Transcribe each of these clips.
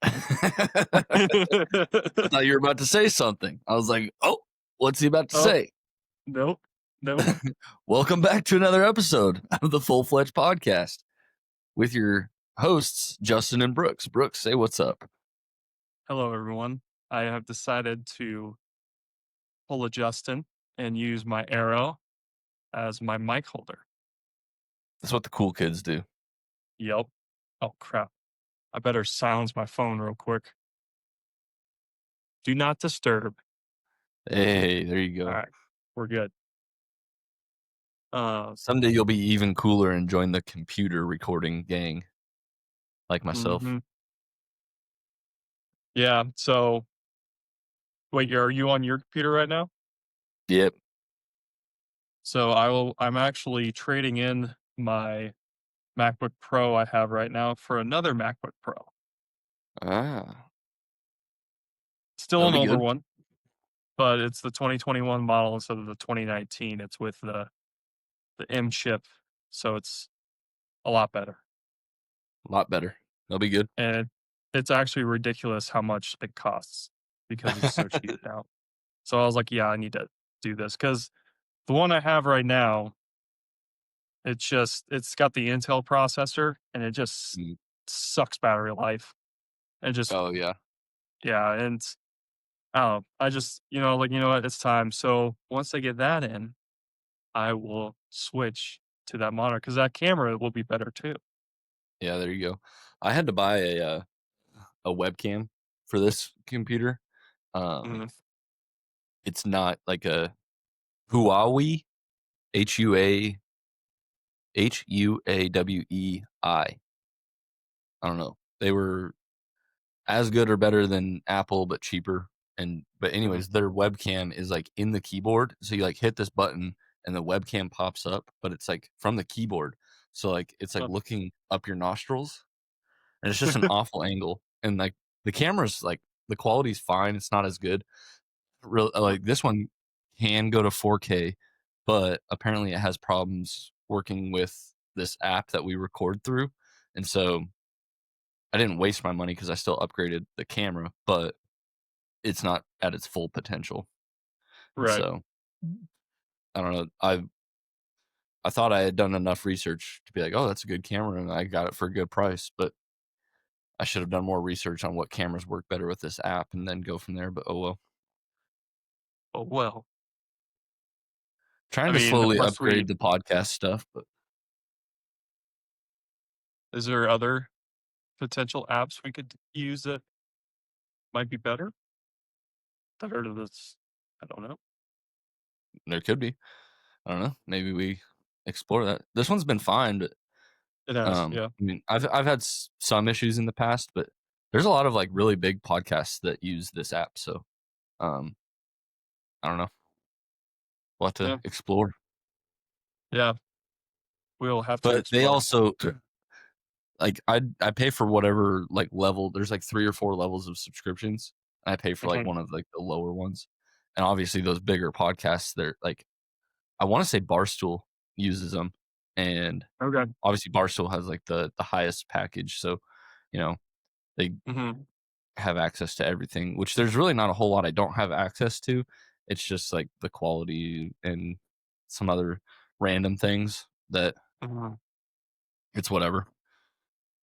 I thought you were about to say something. I was like, oh, what's he about to Oh. say? Nope. Welcome back to another episode of the Full Fledged Podcast with your hosts, Justin and Brooks. Brooks, say what's up. Hello, everyone. I have decided to pull a Justin and use my arrow as my mic holder. That's what the cool kids do. Yep. Oh, crap. I better silence my phone real quick. Do not disturb. Hey, there you go. All right. We're good. Someday you'll be even cooler and join the computer recording gang like myself. Mm-hmm. Yeah. So, wait, are you on your computer right now? Yep. So I'm actually trading in my MacBook Pro I have right now for another MacBook Pro. Ah. Still That'll an be older good. one, but it's the 2021 model instead of the 2019. It's with the M chip, so it's a lot better. A lot better. That'll be good. And it's actually ridiculous how much it costs because it's so cheap now. So I was like, yeah, I need to do this because the one I have right now, it's got the Intel processor and it just Mm. sucks battery life. And just Oh, yeah. yeah, and I don't know. I just you know what, it's time. So once I get that in, I will switch to that monitor because that camera will be better too. Yeah, there you go. I had to buy a webcam for this computer. Mhm. It's not like a Huawei, Huawei. I don't know. They were as good or better than Apple, but cheaper. But Mhm. anyways, their webcam is like in the keyboard. So you like hit this button and the webcam pops up, but it's like from the keyboard. So like it's like Uh, looking up your nostrils, and it's just an awful angle. And like the camera's like the quality's fine. It's not as good. Real uh, like this one can go to 4K, but apparently it has problems working with this app that we record through. And so I didn't waste my money because I still upgraded the camera, but it's not at its full potential. And right. so I don't know. I thought I had done enough research to be like, oh, that's a good camera, and I got it for a good price. But I should have done more research on what cameras work better with this app and then go from there. But oh well. Oh well. Trying I to mean, slowly unless upgrade the podcast stuff, but is there other potential apps we could use that might be better? I've heard of this. I don't know. there could be. I don't know. Maybe we explore that. This one's been fine, but It has, yeah. I mean, I've had some issues in the past, but there's a lot of like really big podcasts that use this app. So um, I don't know. We'll have to Yeah. explore. Yeah. We'll have to But they explore. also like I pay for whatever like level. There's like 3 or 4 levels of subscriptions. And I pay for like Mhm. one of like the lower ones. And obviously those bigger podcasts, they're like I want to say Barstool uses them, and Okay. obviously Barstool has like the highest package, so you know they Mhm. have access to everything. Which there's really not a whole lot I don't have access to. It's just like the quality and some other random things that Mhm. it's whatever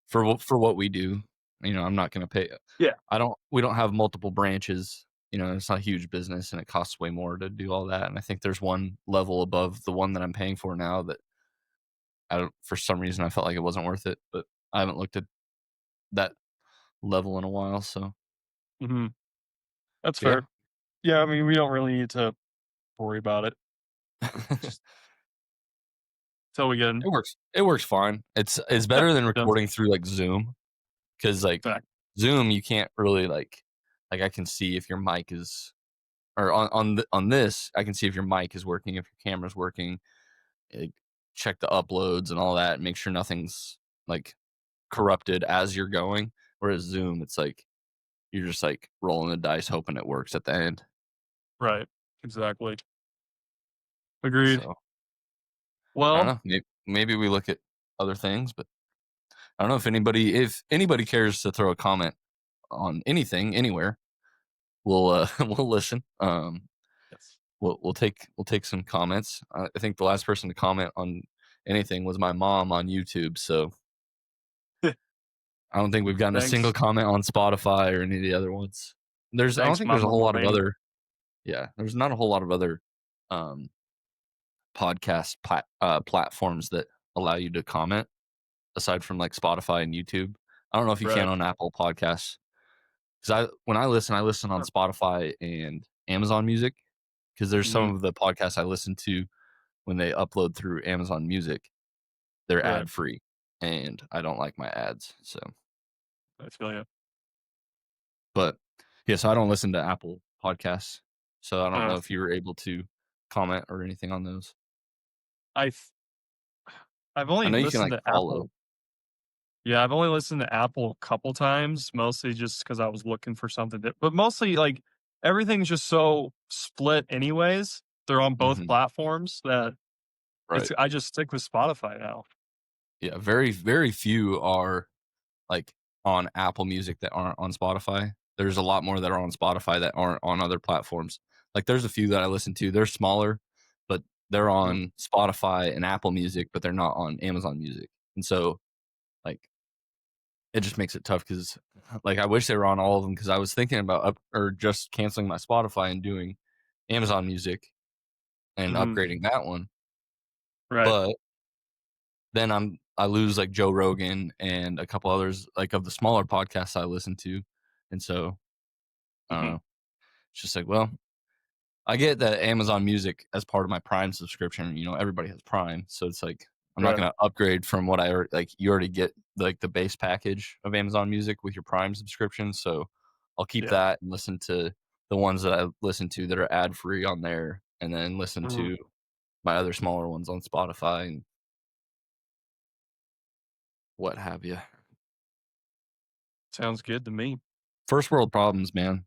for what we do. I'm not going to pay. Yeah. We don't have multiple branches. It's not a huge business and it costs way more to do all that. And I think there's one level above the one that I'm paying for now that for some reason I felt like it wasn't worth it, but I haven't looked at that level in a while. So Mhm. That's yeah, fair. Yeah, I mean, we don't really need to worry about it. Just till we get in. it works. It works fine. It's Yeah, better than it does. recording through like Zoom, because like Fact. Zoom you can't really like I can see if your mic is, or on this I can see if your mic is working, if your camera's working, like, check the uploads and all that, and make sure nothing's like corrupted as you're going. Whereas Zoom, it's like you're just like rolling the dice, hoping it works at the end. Right. Exactly. Agreed. So I don't Well, know. Maybe we look at other things, but I don't know if anybody cares to throw a comment on anything, anywhere, we'll we'll listen. Yes. We'll take some comments. I think the last person to comment on anything was my mom on YouTube. So I don't think we've gotten a single Thanks. comment on Spotify or any of the other ones. I don't Thanks, think there's a Mama whole lot of Millennial. other. Yeah, there's not a whole lot of other um, platforms that allow you to comment aside from like Spotify and YouTube. I don't know if you can Right. on Apple Podcasts because when I listen on Huh. Spotify and Amazon Music because there's some Mhm. of the podcasts I listen to when they upload through Amazon Music, they're Right. ad free, and I don't like my ads. So, I feel you. but yeah, so I don't listen to Apple Podcasts, so I don't Uh, know if you were able to comment or anything on those. I've I've I only know you can listened like to follow. Apple. Yeah, I've only listened to Apple a couple times, mostly just because I was looking for something but mostly, like, everything's just so split anyways. They're on both Mhm, platforms that right. I just stick with Spotify now. Yeah, very few are like on Apple Music that aren't on Spotify. There's a lot more that are on Spotify that aren't on other platforms. Like there's a few that I listen to. They're smaller, but they're Mhm, on Spotify and Apple Music, but they're not on Amazon Music. And so like it just makes it tough because like I wish they were on all of them because I was thinking about up or just canceling my Spotify and doing Amazon Music and mhm, upgrading that one. right, But then I lose like Joe Rogan and a couple others like of the smaller podcasts I listen to. And so I don't mhm, know. It's just like, well, I get that Amazon Music as part of my Prime subscription. Everybody has Prime, so it's like I'm not right, going to upgrade from what I like. You already get like the base package of Amazon Music with your Prime subscription, so I'll keep yeah, that and listen to the ones that I listen to that are ad free on there, and then listen mhm, to my other smaller ones on Spotify and what have you. sounds good to me. First world problems, man.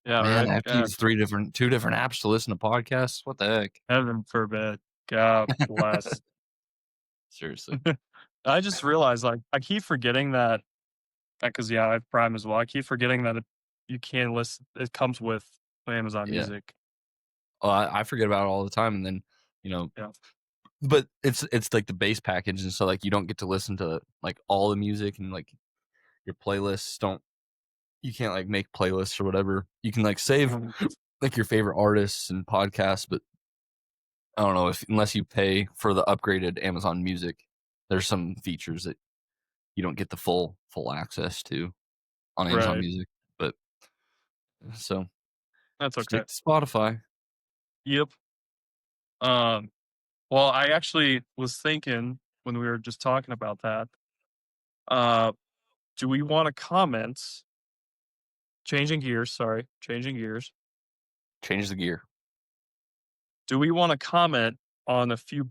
Yeah, Man, right, I have to yeah, use two different apps to listen to podcasts. What the heck? heaven forbid. God bless. Seriously. I just realized, like, I keep forgetting that because yeah, I have Prime as well. I keep forgetting that you can listen it comes with Amazon Yeah. Music. Oh, I forget about it all the time, and then you know, Yeah, but it's like the base package, and so like you don't get to listen to like all the music, and like your playlists don't. You can't like make playlists or whatever. You can like save mhm, like your favorite artists and podcasts, but I don't know if unless you pay for the upgraded Amazon Music, there's some features that you don't get the full access to on Amazon right, Music. But so that's okay. stick to Spotify. Yep. Um, well, I actually was thinking when we were just talking about that, uh, do we wanna comment changing gears. Change the gear. Do we wanna comment on a few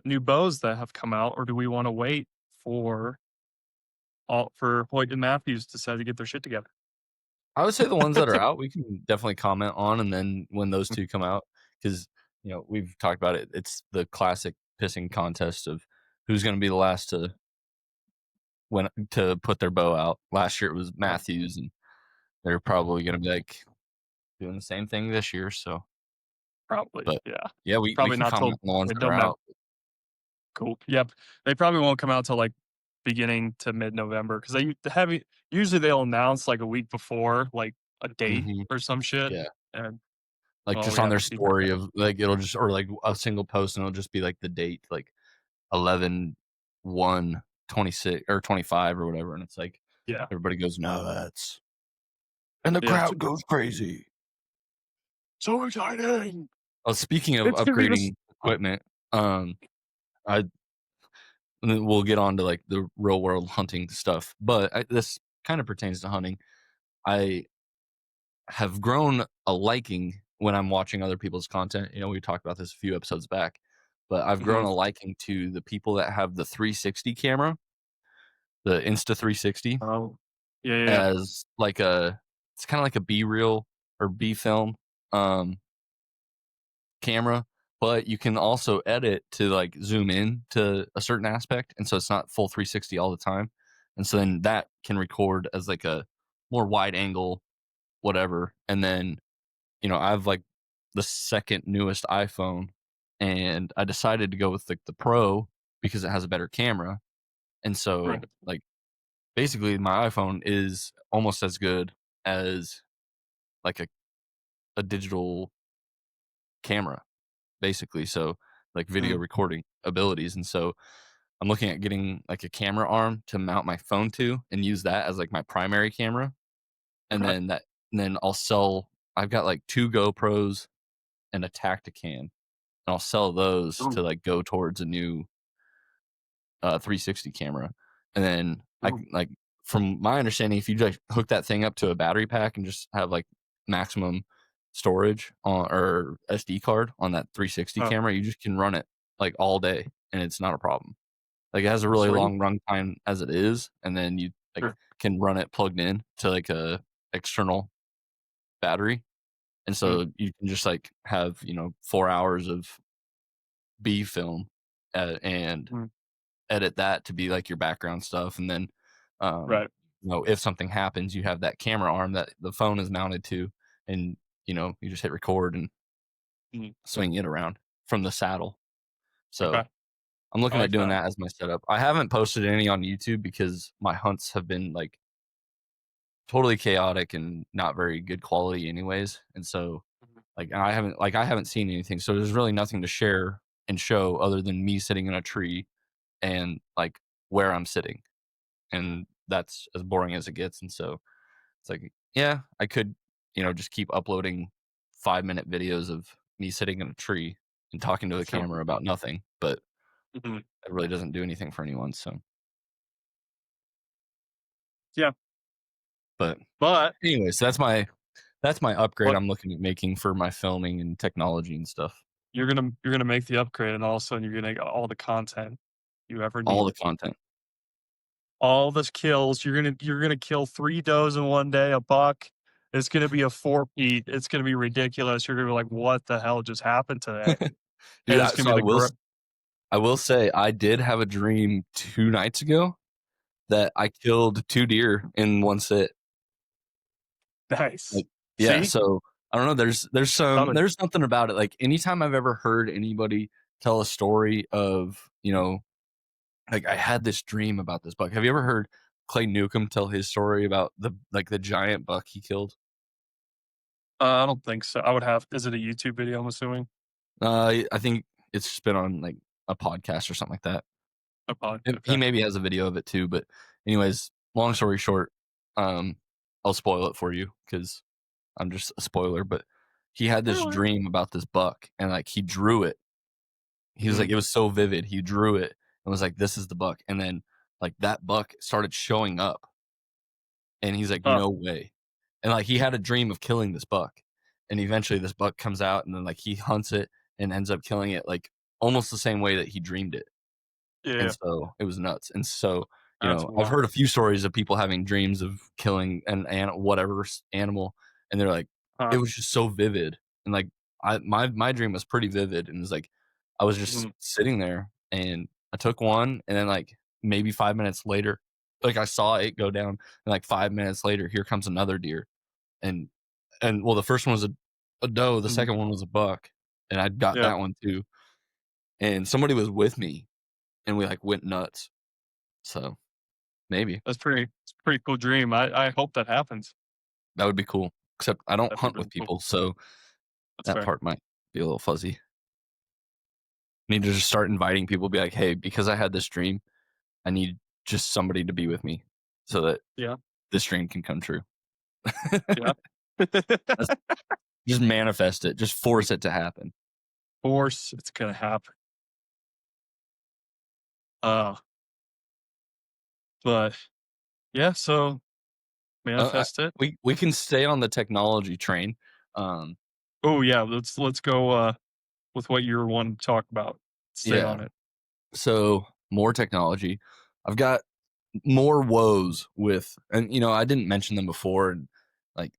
new bows that have come out, or do we wanna wait for for Hoyt and Matthews to decide to get their shit together? I would say the ones that are out, we can definitely comment on, and then when those 2 come out, because we've talked about it, it's the classic pissing contest of who's gonna be the last to put their bow out. Last year, it was Yeah, Matthews, and they're probably gonna be, like, doing the same thing this year, so probably, but, yeah. yeah, we Probably can not till comment on the ones that are mid-November. out. Cool. Yep. They probably won't come out till, like, beginning to mid-November 'cause they have usually they'll announce, like, a week before, like, a date Mhm. or some shit, Yeah. and, Like, well, just we on have their to keep our story of, like, it'll just or, like, a single post, and it'll just be, like, the date, like, 11/1/26 or 25 or whatever, and it's like, yeah. everybody goes nuts, and the Yeah. crowd goes crazy. So exciting! Oh, speaking of It's gonna be this upgrading equipment, I and then we'll get on to, like, the real world hunting stuff, but this kinda pertains to hunting. I have grown a liking when I'm watching other people's content. We talked about this a few episodes back, but I've grown Mhm. a liking to the people that have the 360 camera, the Insta 360, Oh. Yeah, yeah, yeah. as like it's kinda like a B-reel or B-film, um, camera, but you can also edit to, like, zoom in to a certain aspect, and so it's not full 360 all the time, and so then that can record as, like, more wide angle, whatever. And then, I have like the second newest iPhone, and I decided to go with like the Pro because it has a better camera. And so, Right. like, basically, my iPhone is almost as good as like a digital camera, basically. So, like video Mm, recording abilities. And so, I'm looking at getting like a camera arm to mount my phone to and use that as like my primary camera. And okay. then I'll sell. I've got like two GoPros and a Tacticam, and I'll sell those Ooh, to like go towards a new 360 camera. And then ooh, like from my understanding, if you just hook that thing up to a battery pack and just have like maximum storage on or SD card on that 360 uh, camera, you just can run it like all day and it's not a problem. Like it has a really sweet. long runtime as it is, and then you like Sure. can run it plugged in to like a external battery. And Mm, so you can just like have, 4 hours of B film and mm, edit that to be like your background stuff. And then, um, right. if something happens, you have that camera arm that the phone is mounted to, and you just hit record and Mm, swing it around from the saddle. okay. So I'm I looking at like doing that. that as my setup. I haven't posted any on YouTube because my hunts have been like totally chaotic and not very good quality anyways. And so Mhm. I haven't seen anything. So there's really nothing to share and show other than me sitting in a tree and like where I'm sitting. And that's as boring as it gets. And so it's like, yeah, I could, just keep uploading 5-minute videos of me sitting in a tree and talking to the Sure. camera about nothing, but Mhm. it really doesn't do anything for anyone. So, Yeah, but but anyways, that's my upgrade what I'm looking at making for my filming and technology and stuff. you're gonna make the upgrade, and all of a sudden, you're gonna get all the content you ever All the need. content. All the kills, you're gonna kill 3 does in one day, a buck. It's gonna be a 4-peat. It's gonna be ridiculous. You're gonna be like, "What the hell just happened today?" Dude, And it's gonna so be the I will say I did have a dream 2 nights ago that I killed 2 deer in one sit. nice. Like, yeah, See? so I don't know, Coming. there's something about it, like, anytime I've ever heard anybody tell a story of, like, I had this dream about this buck. Have you ever heard Clay Newcomb tell his story about the giant buck he killed? I don't think so. I would have is it a YouTube video, I'm assuming? I think it's just been on, like, a podcast or something like that. A pod And he okay. maybe has a video of it too, but anyways, long story short, um, I'll spoil it for you because 'cause I'm just a spoiler, but he had this Really? dream about this buck and, like, he drew it. He was like Mm, it was so vivid, he drew it and was like, "This is the buck," and then, like, that buck started showing up, and he's like, huh, "No way," and, like, he had a dream of killing this buck, and eventually this buck comes out, and then, like, he hunts it and ends up killing it, like, almost the same way that he dreamed it. And yeah, so it was nuts. And so, that's I've wild. heard a few stories of people having dreams of killing whatever animal, and they're like, it Huh, was just so vivid. And like, my dream was pretty vivid, and it was like, I was just mhm, sitting there, and I took one, and then like maybe 5 minutes later, like I saw it go down, and like 5 minutes later, here comes another deer, and well, the first one was a doe, the mhm, second one was a buck, and I got yeah, that one too. And somebody was with me, and we like went nuts. So, maybe. it's a pretty cool dream. I hope that happens. That would be cool. Except I don't That'd be hunt with really cool. people, so That's that fair. part might be a little fuzzy. Need to just start inviting people, be like, "Hey, because I had this dream, I need just somebody to be with me so that Yeah, this dream can come true." yeah. That's just manifest it, just force it to happen. Course, it's gonna happen. Uh, but yeah, so Uh, manifest it. we can stay on the technology train. Um, Oh yeah, let's go with what you were wanting to talk about. Stay yeah, on it. so more technology. I've got more woes with and, I didn't mention them before, and, like,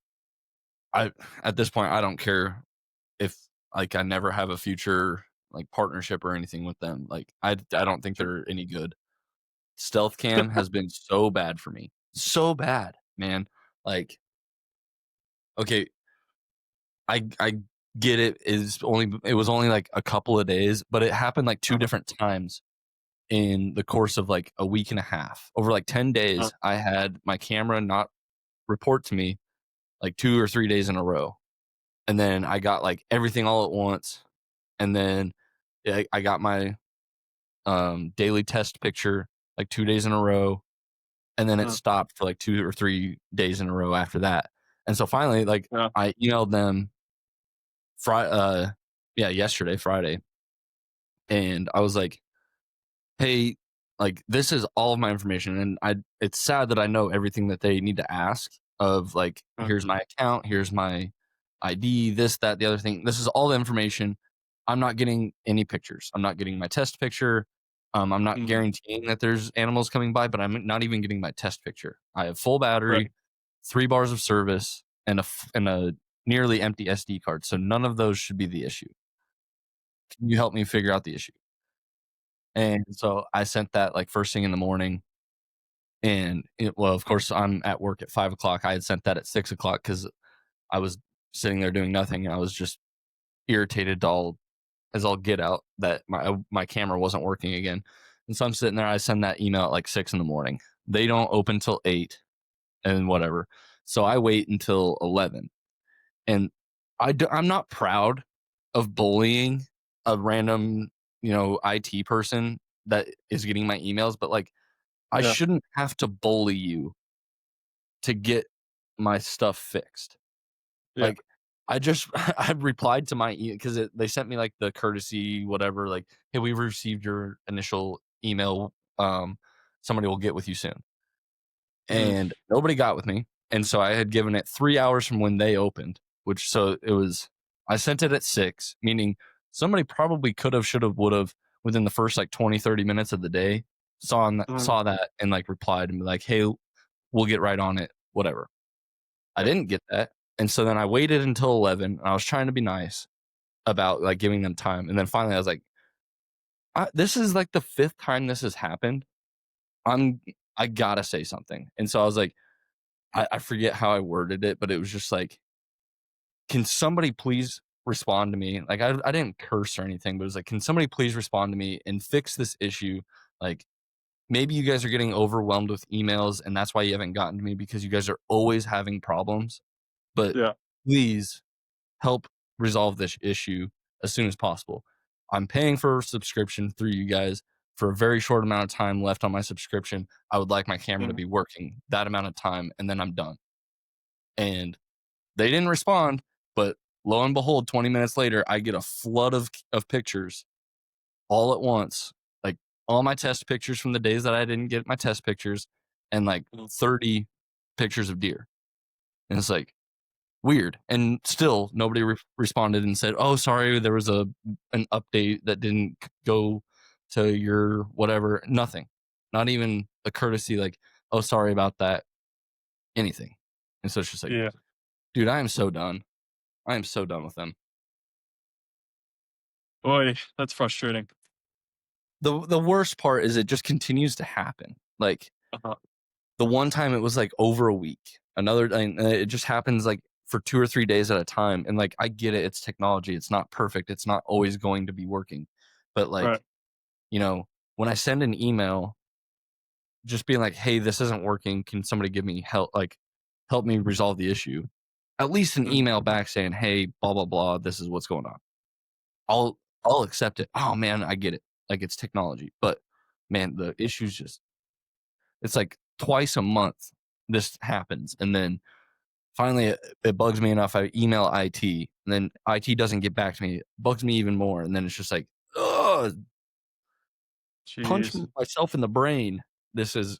I at this point, I don't care if like I never have a future like partnership or anything with them. Like I don't think Sure. they're any good. Stealth cam has been so bad for me. So bad, man. Like, okay, I get it was only like a couple of days, but it happened like two Uh-huh, different times in the course of like a week and a half. Over like 10 uh, days, I had my camera not report to me like 2 or 3 days in a row. And then I got like everything all at once. And then I got my daily test picture like 2 days in a row. And then it uh, stopped for like 2 or 3 days in a row after that. And so finally, like yeah, I emailed them Friday, yeah, yesterday, Friday, and I was like, "Hey, like this is all of my information, and it's sad that I know everything that they need to ask of like, uh, here's my account, here's my ID, this, that, the other thing. This is all the information. I'm not getting any pictures. I'm not getting my test picture. I'm not mhm, guaranteeing that there's animals coming by, but I'm not even getting my test picture. I have full right, battery, 3 bars of service, and a nearly empty SD card. So none of those should be the issue. Can you help me figure out the issue?" And so I sent that like first thing in the morning. And well, of course, I'm at work at 5 o'clock. I had sent that at 6 o'clock because I was sitting there doing nothing. I was just irritated all as all get out that my camera wasn't working again. And so I'm sitting there. I send that email at like 6 in the morning. They don't open till 8 and whatever. So I wait until 11. And I'm not proud of bullying a random, IT person that is getting my emails, but like I yeah, shouldn't have to bully you to get my stuff fixed. yeah, Like I just I replied to my because they sent me like the courtesy whatever like, hey, we received your initial email. Somebody will get with you soon, mhm, and nobody got with me. And so I had given it 3 hours from when they opened, which so it was. I sent it at 6, meaning somebody probably could have, should have, would have within the first like 20, 30 minutes of the day mhm, saw that and like replied and be like, hey, we'll get right on it, whatever. I yeah, didn't get that. And so then I waited until 11 and I was trying to be nice about like giving them time. And then finally I was like, this is like the fifth time this has happened. I'm, I gotta say something. And so I was like, I forget how I worded it, but it was just like, can somebody please respond to me? Like, I didn't curse or anything, but it was like, can somebody please respond to me and fix this issue? Like, maybe you guys are getting overwhelmed with emails and that's why you haven't gotten to me because you guys are always having problems. But yeah, please help resolve this issue as soon as possible. I'm paying for a subscription through you guys for a very short amount of time left on my subscription. I would like my camera to mhm, be working that amount of time and then I'm done. And they didn't respond, but lo and behold, 20 minutes later, I get a flood of pictures all at once. Like all my test pictures from the days that I didn't get my test pictures and like mhm, 30 pictures of deer. And it's like, weird. And still nobody responded and said, "Oh, sorry, there was an update that didn't go to your whatever." Nothing. Not even a courtesy like, "Oh, sorry about that." Anything. And so it's just like, yeah. dude, I am so done. I am so done with them. Boy, that's frustrating. The worst part is it just continues to happen. Like Uh-huh, the one time it was like over a week. Another and it just happens like for 2 or 3 days at a time. And like I get it, it's technology. It's not perfect. It's not always going to be working. But right, like, when I send an email just being like, "Hey, this isn't working. Can somebody give me help like help me resolve the issue?" At least an mhm, email back saying, "Hey, blah blah blah, this is what's going on." I'll I'll accept it. Oh man, I get it. Like it's technology. But man, the issues just it's like twice a month this happens. And then finally it bugs me enough. I email IT and then IT doesn't get back to me. It bugs me even more. And then it's just like, ugh, punch jeez, myself in the brain. This is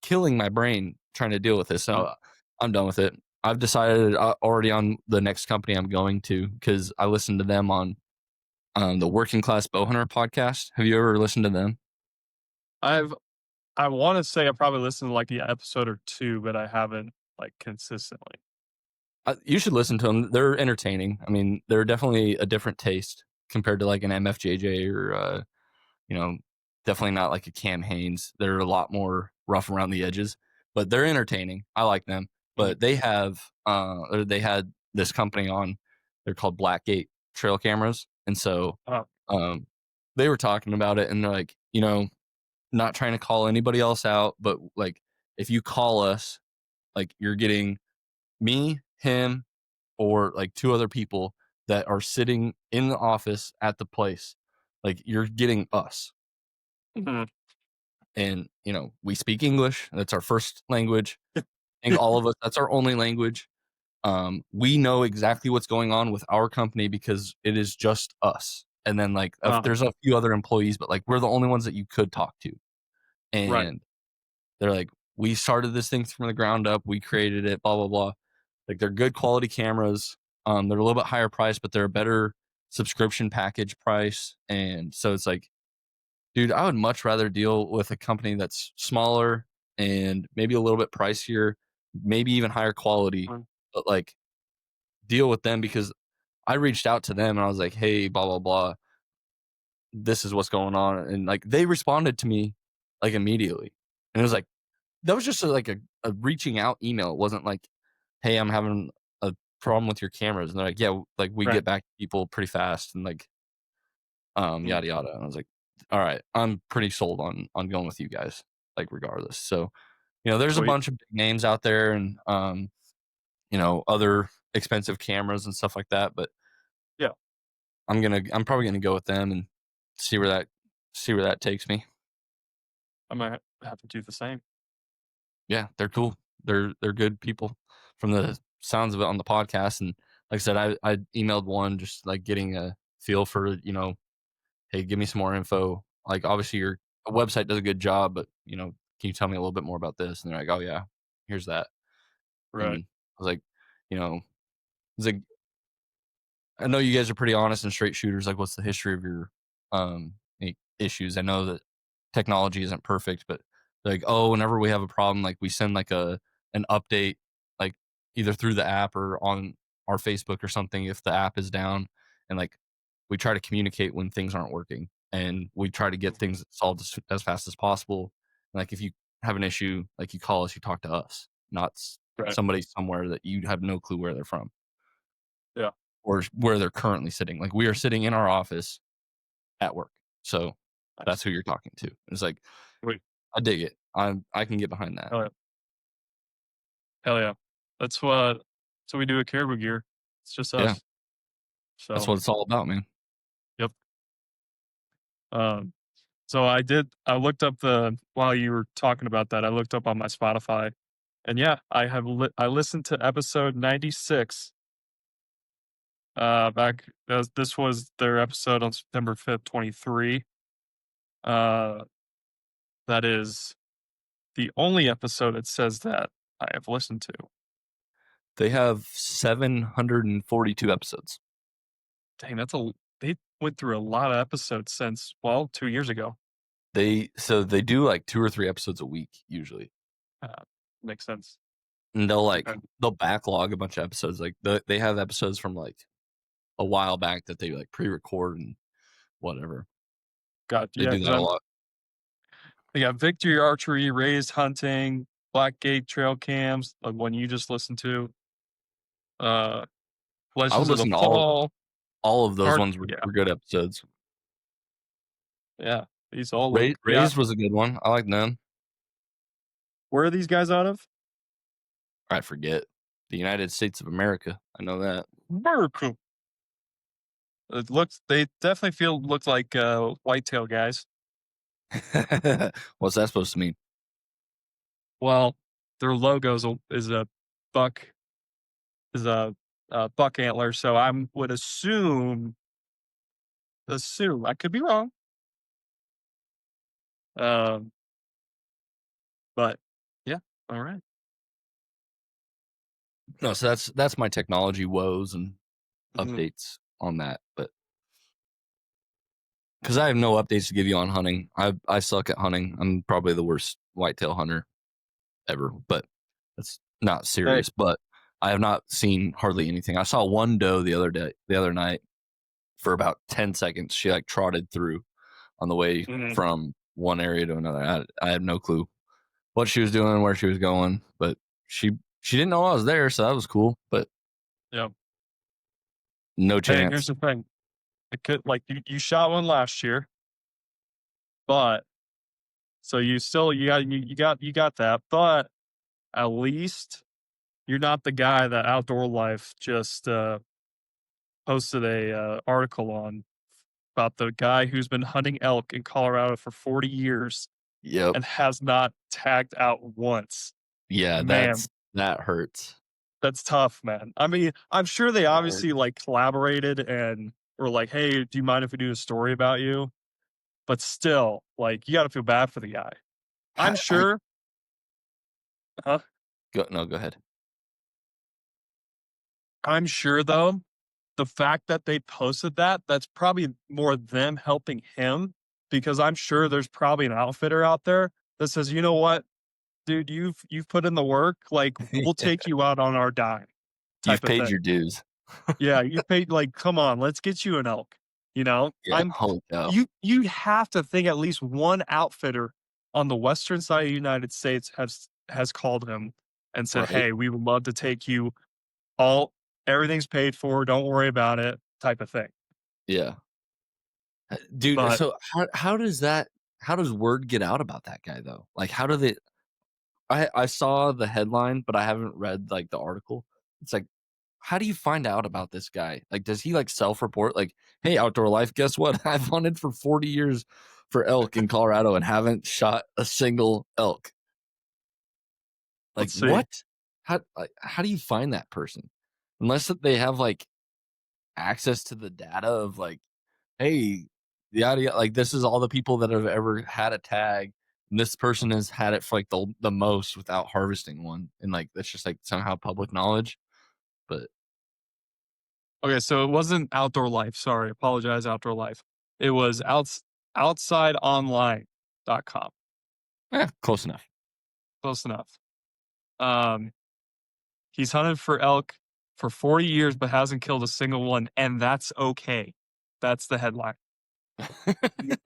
killing my brain trying to deal with this. mhm. So I'm done with it. I've decided already on the next company I'm going to because I listened to them on the Working Class Bowhunter podcast. Have you ever listened to them? I've I wanna say I probably listened to, like, the episode or 2, but I haven't, like, consistently. You should listen to them. They're entertaining. I mean, they're definitely a different taste compared to like an MFJJ or you know, definitely not like a Cam Haines. They're a lot more rough around the edges, but they're entertaining. I like them. Mhm. but they have, or they had this company on. They're called Blackgate trail cameras, and so, Uh, um, they were talking about it, and they're like, not trying to call anybody else out, but like, if you call us, like, you're getting me, him, or like two other people that are sitting in the office at the place. Like, you're getting us. mhm. And, we speak English. That's our first language. I think all of us, that's our only language. We know exactly what's going on with our company because it is just us. And then, like, if Uh, there's a few other employees, but like, we're the only ones that you could talk to. right. And they're like, we started this thing from the ground up. We created it, blah, blah, blah. Like, they're good quality cameras. They're a little bit higher price, but they're a better subscription package price. And so it's like, dude, I would much rather deal with a company that's smaller and maybe a little bit pricier, maybe even higher quality, Mm, but like, deal with them because I reached out to them and I was like, hey, blah, blah, blah. This is what's going on. And like, they responded to me like immediately. And it was like, that was just a reaching out email. It wasn't like, hey, I'm having a problem with your cameras. And they're like, yeah, like, we right. get back to people pretty fast and like, Mm, yada yada. And I was like, all right, I'm pretty sold on going with you guys, like, regardless. So, there's a sweet. bunch of big names out there and other expensive cameras and stuff like that. But Yeah, I'm probably gonna go with them and see where that see where that takes me. I might have to do the same. Yeah, they're cool. They're good people from the sounds of it on the podcast. And like I said, I emailed one just like getting a feel for, hey, give me some more info. Like, obviously your website does a good job, but can you tell me a little bit more about this? And they're like, oh yeah, here's that. Right. And I was like, it's like, I know you guys are pretty honest and straight shooters. Like, what's the history of your issues? I know that technology isn't perfect, but they're like, oh, whenever we have a problem, like, we send like an update, like, either through the app or on our Facebook or something if the app is down, and like, we try to communicate when things aren't working, and we try to get Mhm. things solved as fast as possible. And like, if you have an issue, like, you call us, you talk to us, not Right. somebody somewhere that you have no clue where they're from Yeah. or where they're currently sitting. Like, we are sitting in our office at work. So that's Nice. who you're talking to. It's like, Sweet. I dig it. I can get behind that. Hell yeah. Hell yeah. That's what we do at Caribou Gear. It's just Yeah, us. that's So, what it's all about, man. yep. Um, so I looked up while you were talking about that, I looked up on my Spotify and yeah, I listened to episode 96. This was their episode on September 5th, 23. Uh, that is the only episode it says that I have listened to. They have 742 episodes. Dang, they went through a lot of episodes since, well, 2 years ago. They do like 2 or 3 episodes a week usually. Uh, Makes sense. And they'll Okay. like they'll backlog a bunch of episodes. Like, they have episodes from like a while back that they like pre-record and whatever. They Yeah, do 'cause that a lot. they got Victory Archery, Raised Hunting, Blackgate Trail Cams, like one you just listened to, uh, I would Legends of the listen to Fall, all of those Arc ones yeah, were good episodes. yeah, these all look yeah. Raised was a good one. I like them. Where are these guys out of? I forget. The United States of America. I know that. America. They definitely look like, whitetail guys. What's that supposed to mean? Well, their is a buck is a buck antler, so I would assume, I could be wrong, um, but yeah, alright. No, so that's my technology woes and Mhm, updates on that. But because I have no updates to give you on hunting, I suck at hunting. I'm probably the worst whitetail hunter ever. But that's not hey, serious. But I have not seen hardly anything. I saw one doe the other night for about 10 seconds. She like trotted through on the way mhm, from one area to another. I had no clue what she was doing, where she was going, but she She didn't know I was there, so that was cool, but Yeah. no Hey, here's chance. the thing. It could like you shot one last year, but so you got that, but at least you're not the guy that Outdoor Life just posted a article on about the guy who's been hunting elk in Colorado for 40 years Yep. and has not tagged out once. Yeah, Man, that hurts. that's tough, man. I mean, I'm sure they That obviously hurts. like collaborated and were like, "Hey, do you mind if we do a story about you?" But still, like, you got to feel bad for the guy. I'm How I sure. Huh? go no, go ahead. I'm sure though, the fact that they posted that, that's probably more them helping him because I'm sure there's probably an outfitter out there that says, "You know what, dude, you've put in the work, like, we'll take you out on our dime," You've type of paid thing. your dues. Yeah, you paid like, "Come on, let's get you an elk," you know? Yeah, holy cow. You have to think at least one outfitter on the western side of the United States has called him and said, Right? "Hey, we would love to take you all everything's paid for, don't worry about it," type of thing. Yeah. Dude, But so how does word get out about that guy, though? Like, how do they I saw the headline, but I haven't read, like, the article. It's like, how do you find out about this guy? Like, does he, like, self-report? Like, "Hey, Outdoor Life, guess what? I've hunted for 40 years for elk in Colorado and haven't shot a single elk." Like, let's see. what? How do you find that person? Unless that they have, like, access to the data of, like, "Hey, yada, yada, like, this is all the people that have ever had a tag, and this person has had it for, like, the most without harvesting one," and, like, that's just, like, somehow public knowledge, but Okay, so it wasn't Outdoor Life, sorry, apologize, Outdoor Life. It was outsideonline.com. close enough. Close enough. Um, he's hunted for elk for 40 years, but hasn't killed a single one, and that's okay. That's the headline. M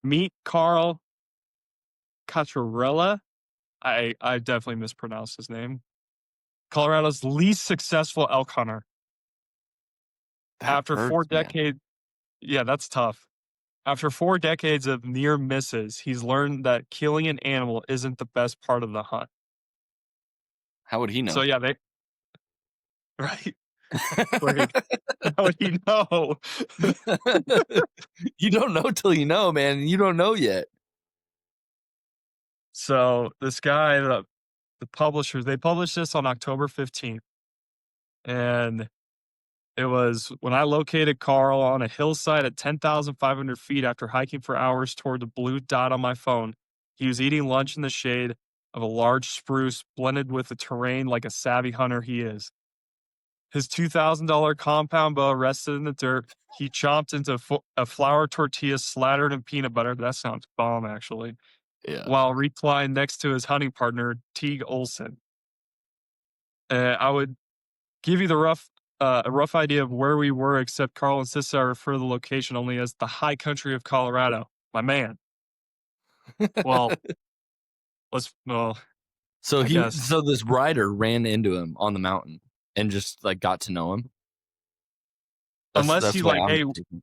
Meet Carl Cacciarella. I definitely mispronounced his name. Colorado's least successful elk hunter. That After 4 hurts, man. decades, yeah, that's tough. After 4 decades of near misses, he's learned that killing an animal isn't the best part of the hunt. How would he So, know? yeah, they right? Like, how would he know? You don't know till you know, man, you don't know yet. So, this guy, the publishers, they published this on October 15th, and it was when I located Carl on a hillside at 10,500 feet after hiking for hours toward the blue dot on my phone. He was eating lunch in the shade of a large spruce blended with the terrain like a savvy hunter he is. His $2,000 compound bow rested in the dirt. He chomped into a flour tortilla slattered in peanut butter. That sounds bomb, actually. Yeah. While reclined next to his hunting partner, Teague Olson. I would give you a rough idea of where we were, except Carl insists I refer to the location only as the high country of Colorado. My man. Well, well, I guess. So this rider ran into him on the mountain and just, like, got to know him? Unless That's he what like, I'm hey, thinking.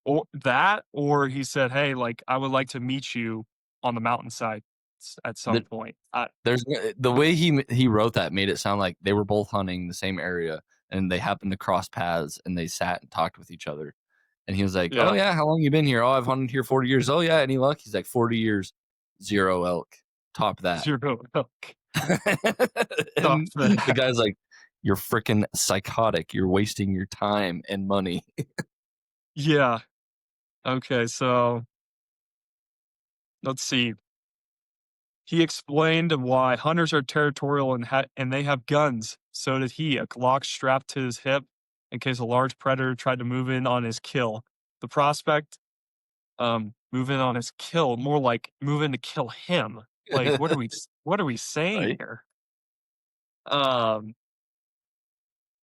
or that, or he said, hey, like, I would like to meet you on the mountainside at some point. There's the way he wrote that made it sound like they were both hunting the same area, and they happened to cross paths, and they sat and talked with each other, and he was like, "Oh, Yeah, yeah, how long you been here?" "Oh, I've hunted here 40 years." "Oh, yeah, any luck?" He's like, "40 years, 0 elk. Top that." 0 elk. Stop And the that. guy's like, "You're freaking psychotic. You're wasting your time and money." Yeah. Okay, so let's see. He explained why hunters are territorial and they have guns. So did he, a Glock strapped to his hip in case a large predator tried to move in on his kill. The prospect, move in on his kill, more like move in to kill him. Like, what are we saying Right? here? Um,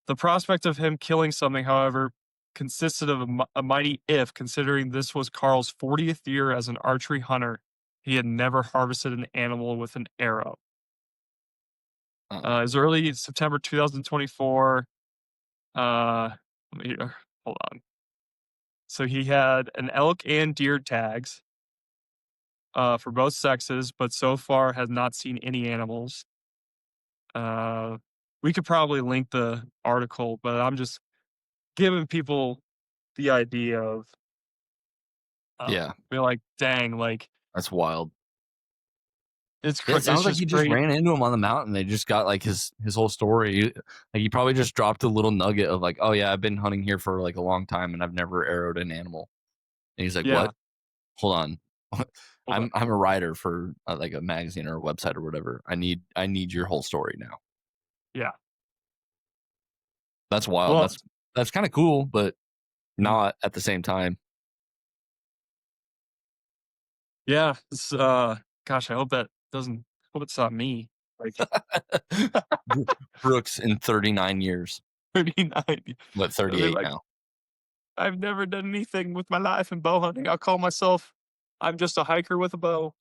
the prospect of him killing something, however, consisted of a mighty if, considering this was Carl's 40th year as an archery hunter. He had never harvested an animal with an arrow. It's early September 2024. Let me hold on. So he had an elk and deer tags for both sexes, but so far has not seen any animals. Uh, we could probably link the article, but I'm just giving people the idea of, Yeah, be like, dang, like that's wild. it's Yeah, it it's sounds like just he just great. ran into him on the mountain. They just got like his whole story. Like he probably just dropped a little nugget of like, "Oh yeah, I've been hunting here for like a long time and I've never arrowed an animal." And he's like, Yeah, "What? Hold on. hold on. I'm a writer for like a magazine or a website or whatever. I need your whole story now." Yeah. That's wild. Well, That's kind of cool, but mm, not at the same time. yeah. It's gosh, I hope that doesn't. Hope it's not me. Like Brooks in 39 years. 39. What, I mean, 38 like now? I've never done anything with my life in bow hunting. I'll call myself. I'm just a hiker with a bow.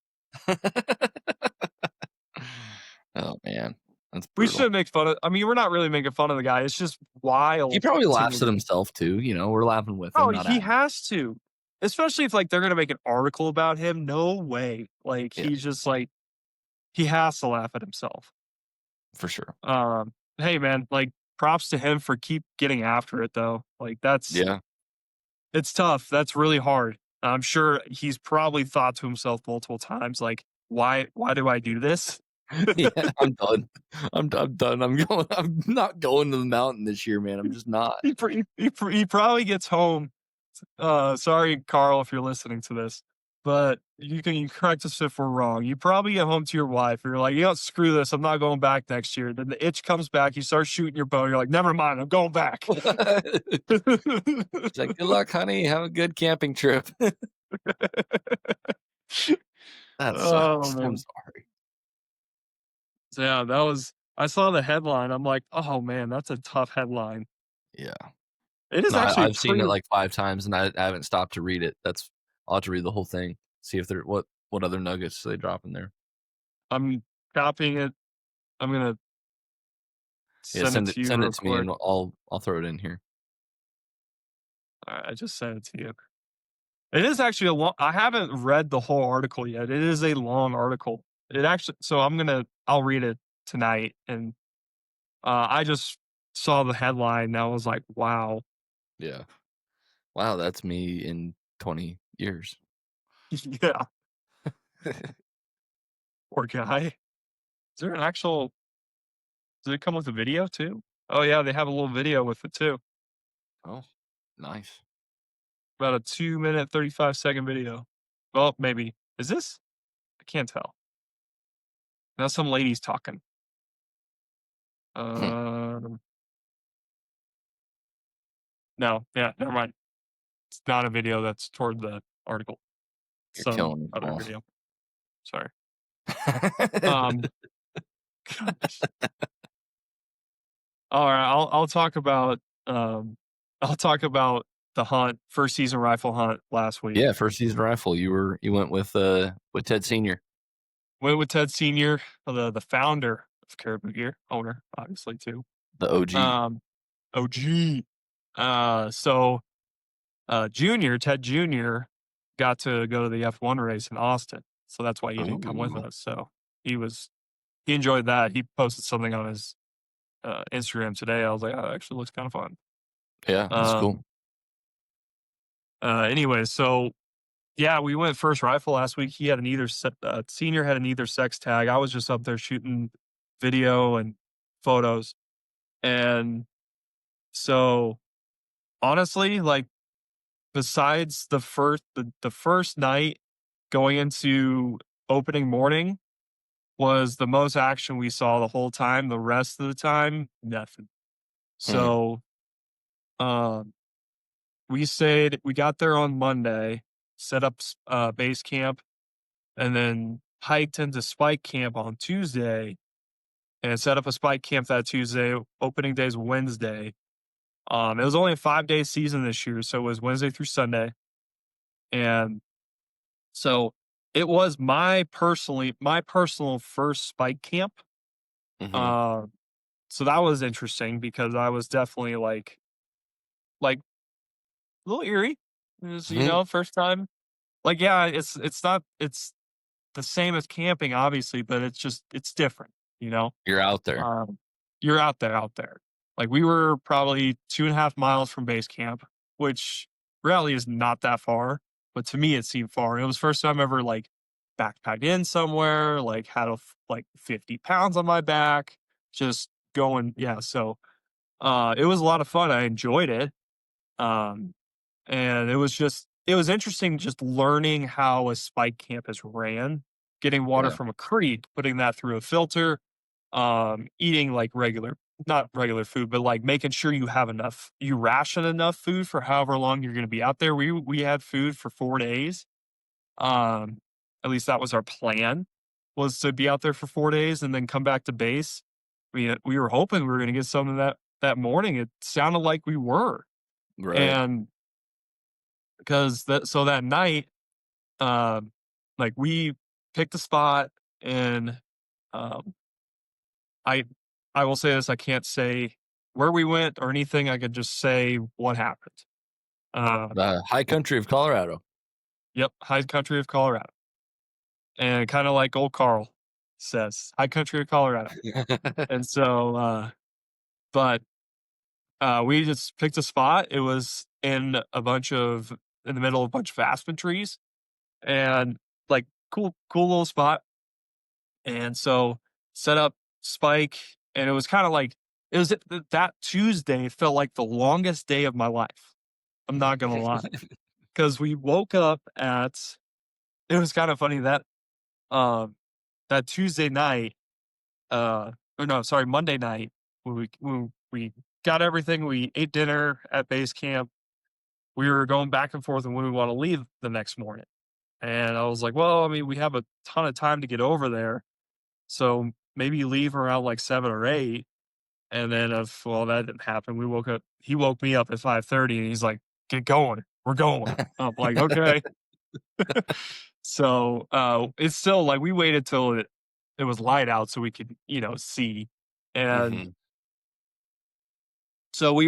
Oh man, that's We brutal. shouldn't make fun of. I mean, we're not really making fun of the guy. It's just He wild probably to laughs at me. himself too. We're laughing with him, Oh, not he at him. has to, especially if like they're gonna make an article about him. No way. Like Yeah, he's just like he has to laugh at himself. for sure. Hey man, like props to him for keep getting after it though. Like Yeah. it's tough. That's really hard. I'm sure he's probably thought to himself multiple times, like, why do I do this? Yeah, I'm done. I'm done. I'm not going to the mountain this year, man. I'm just not. He probably gets home. Sorry, Carl, if you're listening to this, but you correct us if we're wrong. You probably get home to your wife, and you're like, you know, screw this. I'm not going back next year. Then the itch comes back. You start shooting your bow. You're like, never mind. I'm going back. She's like, "Good luck, honey. Have a good camping trip." That Oh sucks. I'm man. sorry. So yeah, that was. I saw the headline. I'm like, oh man, that's a tough headline. Yeah. It is No, actually I've seen it pretty. like 5 times and I haven't stopped to read it. I'll have to read the whole thing, see if there what other nuggets they drop in there. I'm copying it. I'm gonna Yeah, send it to you send real it to me quick. and I'll throw it in here. Alright, I just sent it to you. It is actually a long. I haven't read the whole article yet. It is a long article. It actually. So I'll read it tonight, and I just saw the headline. And I was like, wow. Yeah. Wow, that's me in 20 years. Yeah, poor guy. Is there an actual? Does it come with a video too? Oh yeah, they have a little video with it too. Oh, nice. About a 2 minute 35-second video. Well, maybe is this? I can't tell. Now some ladies talking. Hmm, Um, no, yeah, never mind. It's not a video that's toward the article. you're Some killing me, other Paul. video. Sorry. Um, gosh. All right, I'll talk about I'll talk about the hunt, first season rifle hunt last week. Yeah, first season rifle. You went with Ted Senior, Went with Ted Senior, the founder of Caribou Gear, owner obviously too. the OG. Um, OG. So Junior Ted Junior got to go to the F1 race in Austin, so that's why he didn't come with Oh, us. So he was he enjoyed that. He posted something on his Instagram today. I was like, oh, it actually looks kind of fun. yeah, that's cool. Um, anyway, so yeah, we went first rifle last week. He had an senior had an either sex tag. I was just up there shooting video and photos. And so honestly, like besides the first night going into opening morning was the most action we saw the whole time. The rest of the time, nothing. Hmm, So um we got there on Monday, set up base camp, and then hiked into spike camp on Tuesday and set up a spike camp that Tuesday. Opening day's Wednesday. It was only a 5-day season this year, so it was Wednesday through Sunday. And so it was my personal first spike camp. Mhm. Uh, so that was interesting because I was definitely like a little eerie. It was, Mhm. first time. Like, yeah, it's not it's the same as camping, obviously, but it's different, you know? You're out there. Um, you're out there. Like, we were probably 2.5 miles from base camp, which really is not that far, but to me, it seemed far. It was first time ever, like, backpacked in somewhere, like, had like, 50 pounds on my back, just going yeah, so, it was a lot of fun, I enjoyed it, um, and it was interesting just learning how a spike camp is ran, getting water Yeah. from a creek, putting that through a filter, eating like not regular food, but like making sure you ration enough food for however long you're going to be out there. We had food for 4 days. Um, at least that was our plan, was to be out there for 4 days and then come back to base. We were hoping we were going to get some of that morning. It sounded like we were, Right. and because that night, like we picked a spot and um I I will say this, I can't say where we went or anything, I could just say what happened. Uh, The high country of Colorado. yep, high country of Colorado. And kinda like old Carl says, high country of Colorado. And so, but, we just picked a spot. It was in the middle of a bunch of aspen trees and, like, cool little spot. And so set up spike, and it was kinda like it was that Tuesday felt like the longest day of my life. I'm not gonna lie, because we woke up at it was kinda funny um, that Tuesday night, or no, sorry, Monday night, when we got everything, we ate dinner at base camp, we were going back and forth on when we wanna leave the next morning, and I was like, "Well, I mean, we have a ton of time to get over there, so maybe leave around, like, 7 or 8." And then if well, that didn't happen. He woke me up at 5:30 and he's like, "Get going. We're going." I'm like, "Okay." So, it's still like we waited till it was light out so we could, see. And Mhm. so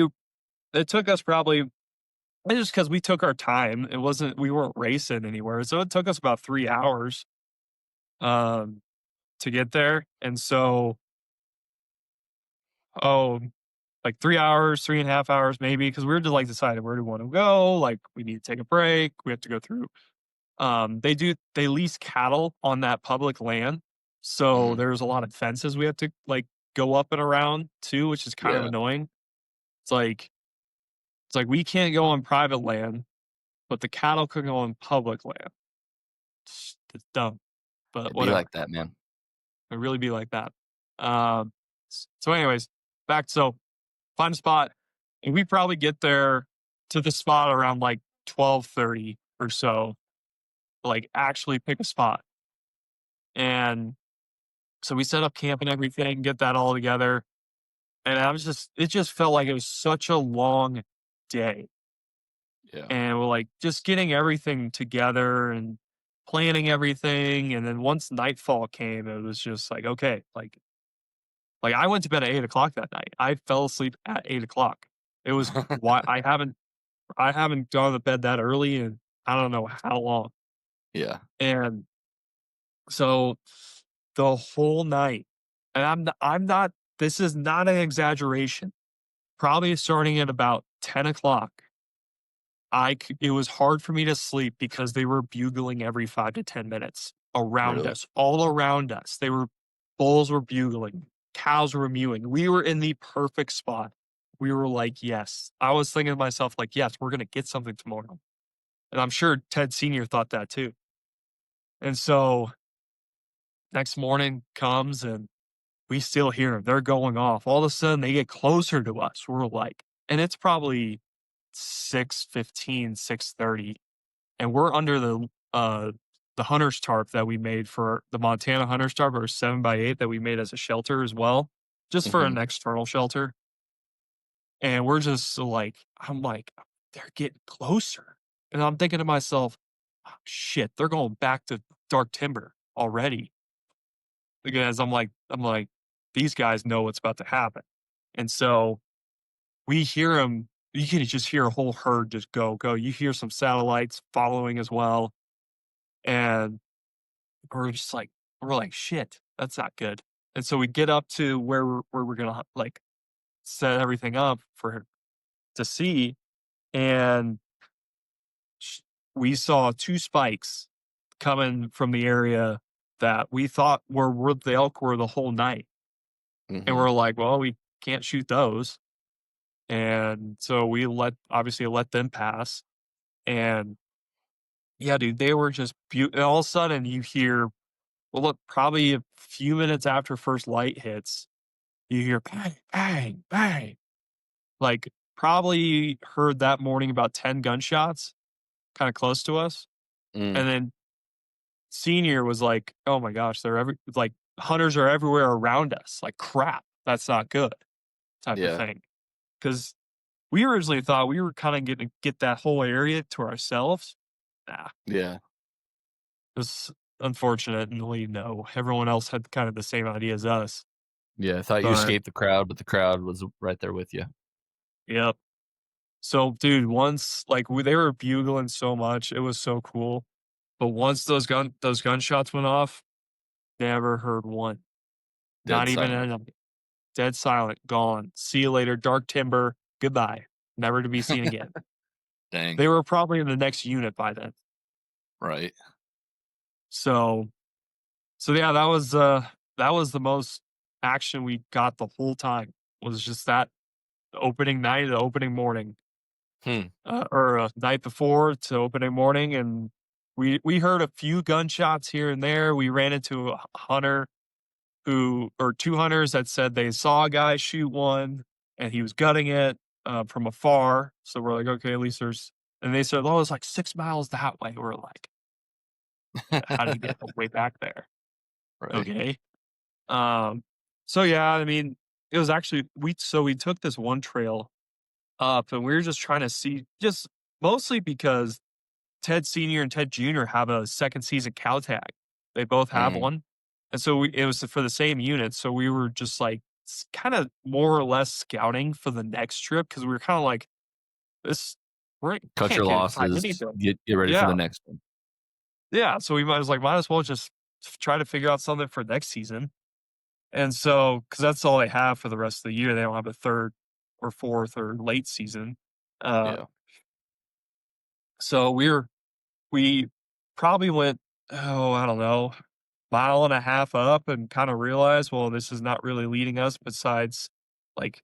it took us probably it's just because we took our time. We weren't racing anywhere. So it took us about 3 hours, um, to get there. And so, oh, like 3 hours, 3.5 hours maybe, because we were just, like, deciding where do we wanna go, like, we need to take a break, we have to go through they lease cattle on that public land, so Mhm. there's a lot of fences we have to, like, go up and around too, which is kind of Yeah. annoying. It's like we can't go on private land, but the cattle could go on public land. It's dumb, but It'd be whatever. like that, man. It really be like that. Um, so anyways, find a spot, and we probably get there to the spot around like 12:30 or so, like actually pick a spot. And so we set up camp and everything, get that all together. And it just felt like it was such a long day. Yeah. And we're like just getting everything together and planning everything. And then once nightfall came, it was just like, okay, like I went to bed at 8 o'clock that night. I fell asleep at 8 o'clock. It was why I haven't gone to bed that early in I don't know how long. Yeah. And so the whole night, and I'm not this is not an exaggeration. Probably starting at about 10 o'clock, it was hard for me to sleep because they were bugling every 5 to 10 minutes around Really. us, all around us. Bulls were bugling, cows were mewing. We were in the perfect spot. We were like, yes. I was thinking to myself, like, yes, we're going to get something tomorrow. And I'm sure Ted Sr. thought that too. And so next morning comes and we still hear them. They're going off. All of a sudden, they get closer to us. We're like, and it's probably 6:15, 6:30, and we're under the hunter's tarp that we made for the Montana hunter's tarp, or 7x8 that we made as a shelter as well, just for an Mhm. external shelter. And we're just like, I'm like, they're getting closer. And I'm thinking to myself, oh, shit, they're going back to dark timber already. Because I'm like, these guys know what's about to happen. And so we hear them. You can just hear a whole herd just go, go. You hear some satellites following as well. And we're just like, we're like, shit, that's not good. And so we get up to where we're gonna like set everything up for to see, and sh- we saw two spikes coming from the area that we thought were where the elk were the whole night, and Mhm. we're like, well, we can't shoot those, and so we obviously let them pass, and yeah, dude, they were just beautiful. All of a sudden, you hear, well, look, probably a few minutes after first light hits, you hear bang, bang, bang. Like, probably heard that morning about 10 gunshots kinda close to us, Mm. and then senior was like, "Oh my gosh, they're like, hunters are everywhere around us, like, crap, that's not good," type of Yeah. thing. Because we originally thought we were kinda gonna get that whole area to ourselves. Nah, Yeah. it was unfortunately, no. Everyone else had kind of the same idea as us, Yeah, I thought you but escaped the crowd, but the crowd was right there with you. yep. So, dude, once like, they were bugling so much, it was so cool, but once those gunshots went off, never heard one. Dead Not even silent. a dead silent, gone. See you later, dark timber, goodbye, never to be seen again. Dang. They were probably in the next unit by then. Right. So yeah, that was the most action we got the whole time, was just that opening night, the opening morning, Hmm. night before to opening morning, and we heard a few gunshots here and there. We ran into a hunter who or 2 hunters that said they saw a guy shoot one and he was gutting it, from afar. So we're like, "Okay, at least there's," and they said, "Oh, it's like 6 miles that way." We're like, "How did he get all the way back there?" Right. Okay. Um, so yeah, I mean, it was actually we took this one trail up and we were just trying to see, just mostly because Ted Senior and Ted Junior have a second season cow tag. They both have Mm. one. And so it was for the same unit. So we were just like kind of more or less scouting for the next trip because we were kind of like, this, we Cut can't your get inside losses, anything. get ready for Yeah. the next one. Yeah. So we might as well just try to figure out something for next season. And so, because that's all they have for the rest of the year, they don't have a third or fourth or late season. Uh, Yeah. so we probably went, oh, I don't know, mile and a half up and kind of realized, well, this is not really like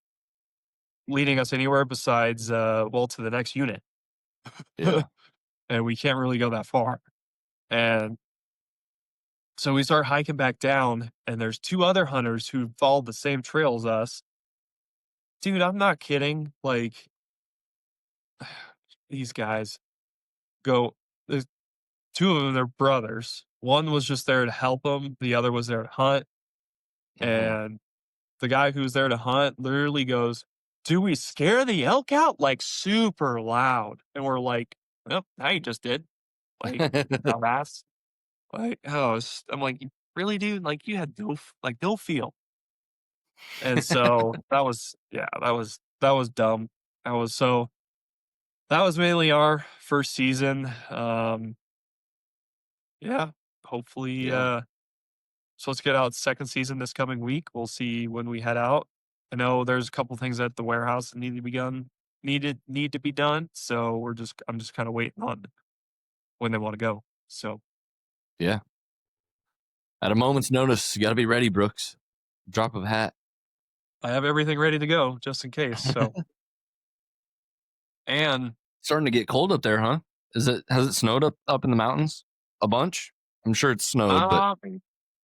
leading us anywhere besides, well, to the next unit. Yeah. And we can't really go that far. And so we start hiking back down, and there's two other hunters who followed the same trail as us. Dude, I'm not kidding. Like, these guys go, there's two of them, they're brothers. One was just there to help them, the other was there to hunt. Mhm. And the guy who's there to hunt literally goes, "Do we scare the elk out?" Like, super loud, and we're like, "Well, now you just did." Like, dumbass. Like, I'm like, "Really, dude? Like, you had no feel." And so, that was yeah, that was dumb. That was so that was mainly our first season. Yeah, hopefully, Yeah. so let's get out second season this coming week. We'll see when we head out. I know there's a couple things at the warehouse that need to be done. So I'm just kind of waiting on when they want to go. So Yeah. At a moment's notice, you gotta be ready, Brooks. Drop of a hat. I have everything ready to go just in case. So and Starting to get cold up there, huh? Has it snowed up in the mountains? A bunch? I'm sure it's snowed, but uh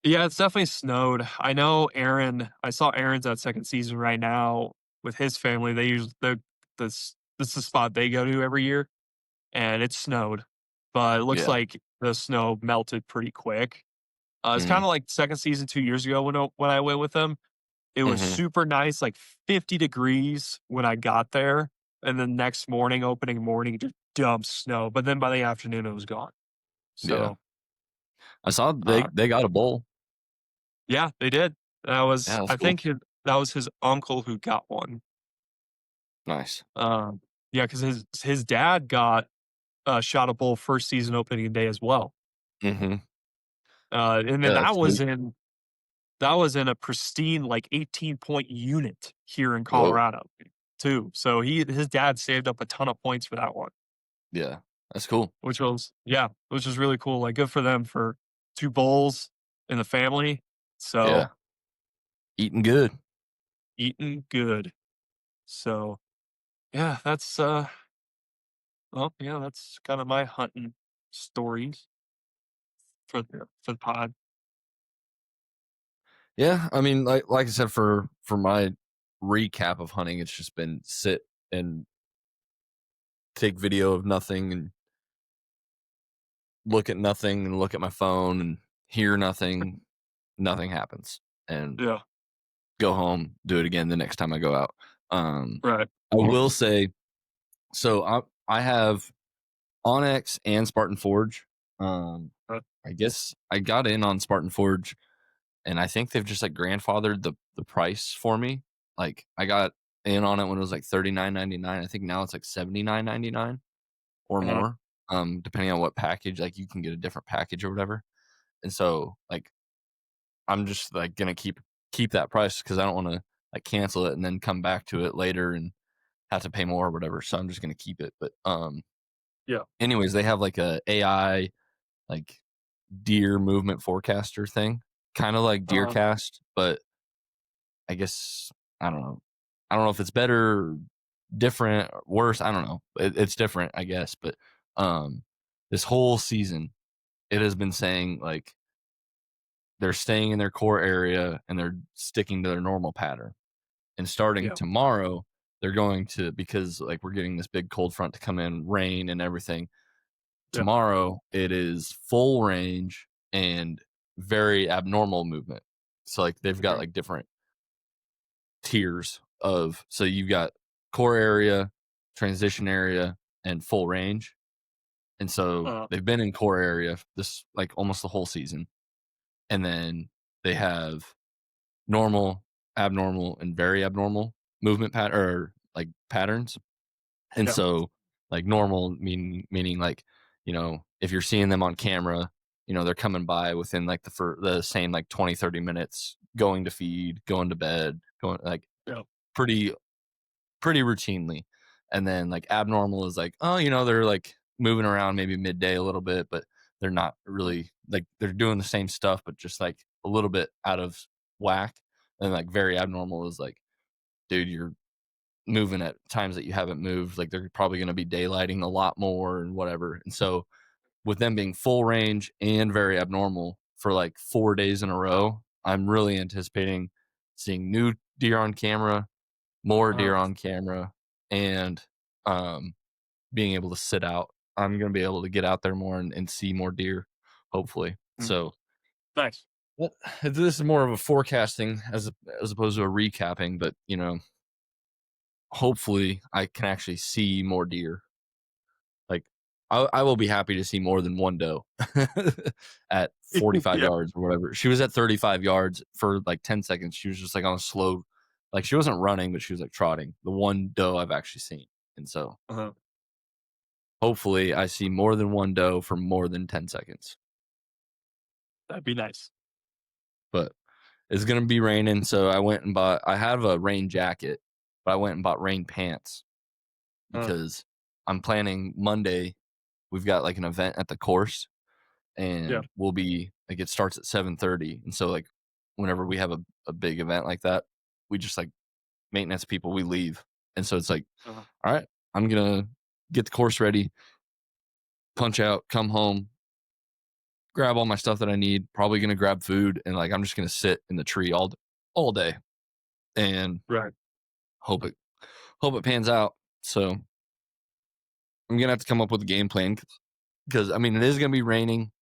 yeah, it's definitely snowed. I know Aaron. I saw Aaron's at second season right now with his family. They use this is the spot they go to every year, and it snowed, but it looks yeah. like the snow melted pretty quick. It's Mm. kinda like second season 2 years ago when I went with them. It was Mhm. super nice, like 50 degrees when I got there, and the next morning, opening morning, just dumped snow, but then by the afternoon, it was gone. Yeah. So, I saw uh they got a bowl. yeah, they did. That was Yeah, that's I cool. think that was his uncle who got one. Nice. Um, yeah, because his dad got, shot a bull first season opening day as well. Mhm. And then Yeah, that's sweet. that was in a pristine, like, 18-point unit here in Whoa. Colorado too. So his dad saved up a ton of points for that one, Yeah, that's cool. which was really cool. Like, good for them for 2 bulls in the family. Yeah, So, eating good. eating good. So, yeah, that's kinda my hunting stories for the pod. Yeah, I mean, like I said, for my recap of hunting, it's just been sit and take video of nothing and look at nothing and look at my phone and hear nothing. Nothing happens, and Yeah, go home, do it again the next time I go out. Um, right. I will say, so I have Onyx and Spartan Forge. Uh, I guess I got in on Spartan Forge, and I think they've just like grandfathered the price for me. Like I got in on it when it was like $39.99. I think now it's like $79.99 or uh-huh, more. Depending on what package, like you can get a different package or whatever. And so like I'm just like gonna keep that price because I don't want to like cancel it and then come back to it later and have to pay more or whatever. So I'm just gonna keep it. But yeah, anyways, they have like a AI like deer movement forecaster thing, kind of like uh-huh, Deercast, but I guess I don't know. I don't know if it's better, or different, or worse. I don't know. It's different, I guess. But um, this whole season, it has been saying like they're staying in their core area and they're sticking to their normal pattern. And starting yeah, tomorrow, they're going to, because like we're getting this big cold front to come in, rain and everything. yeah, Tomorrow it is full range and very abnormal movement. So like they've got okay, like different tiers of, so you've got core area, transition area, and full range. And so uh-huh, they've been in core area this like almost the whole season. And then they have normal, abnormal, and very abnormal movement pattern or like patterns. And yeah, so like normal meaning like, if you're seeing them on camera, they're coming by within like the same like 20, 30 minutes, going to feed, going to bed, going like yeah, pretty pretty routinely. And then like abnormal is like, oh, they're like moving around maybe midday a little bit, but they're not mhm, really like they're doing the same stuff, but just like a little bit out of whack. And like very abnormal is like, dude, you're moving at times that you haven't moved. Like they're probably going to be daylighting a lot more and whatever. And so with them being full range and very abnormal for like 4 days in a row, I'm really anticipating seeing new deer on camera, more uh-huh, deer on camera, and um, being able to sit out. I'm going to be able to get out there more and see more deer, hopefully. mm, So nice. well, this is more of a forecasting as opposed to a recapping, but hopefully I can actually see more deer. Like I will be happy to see more than one doe at 45 Yeah, yards or whatever. She was at 35 yards for like 10 seconds. She was just like on a slow, like she wasn't running, but she was like trotting. The one doe I've actually seen. And so uh-huh, hopefully I see more than one doe for more than 10 seconds. that'd be nice. But it's going to be raining. So I have a rain jacket, but I went and bought rain pants Uh, because I'm planning Monday. We've got like an event at the course yeah, and we'll be like it starts at 7:30. And so like whenever we have a big event like that, we just like maintenance people, we leave. And so it's like, uh-huh, all right, I'm gonna get the course ready, punch out, come home, grab all my stuff that I need, probably gonna grab food, and like I'm just gonna sit in the tree all day and right, hope it hope it pans out. So I'm gonna have to come up with a game plan because I mean it is gonna be raining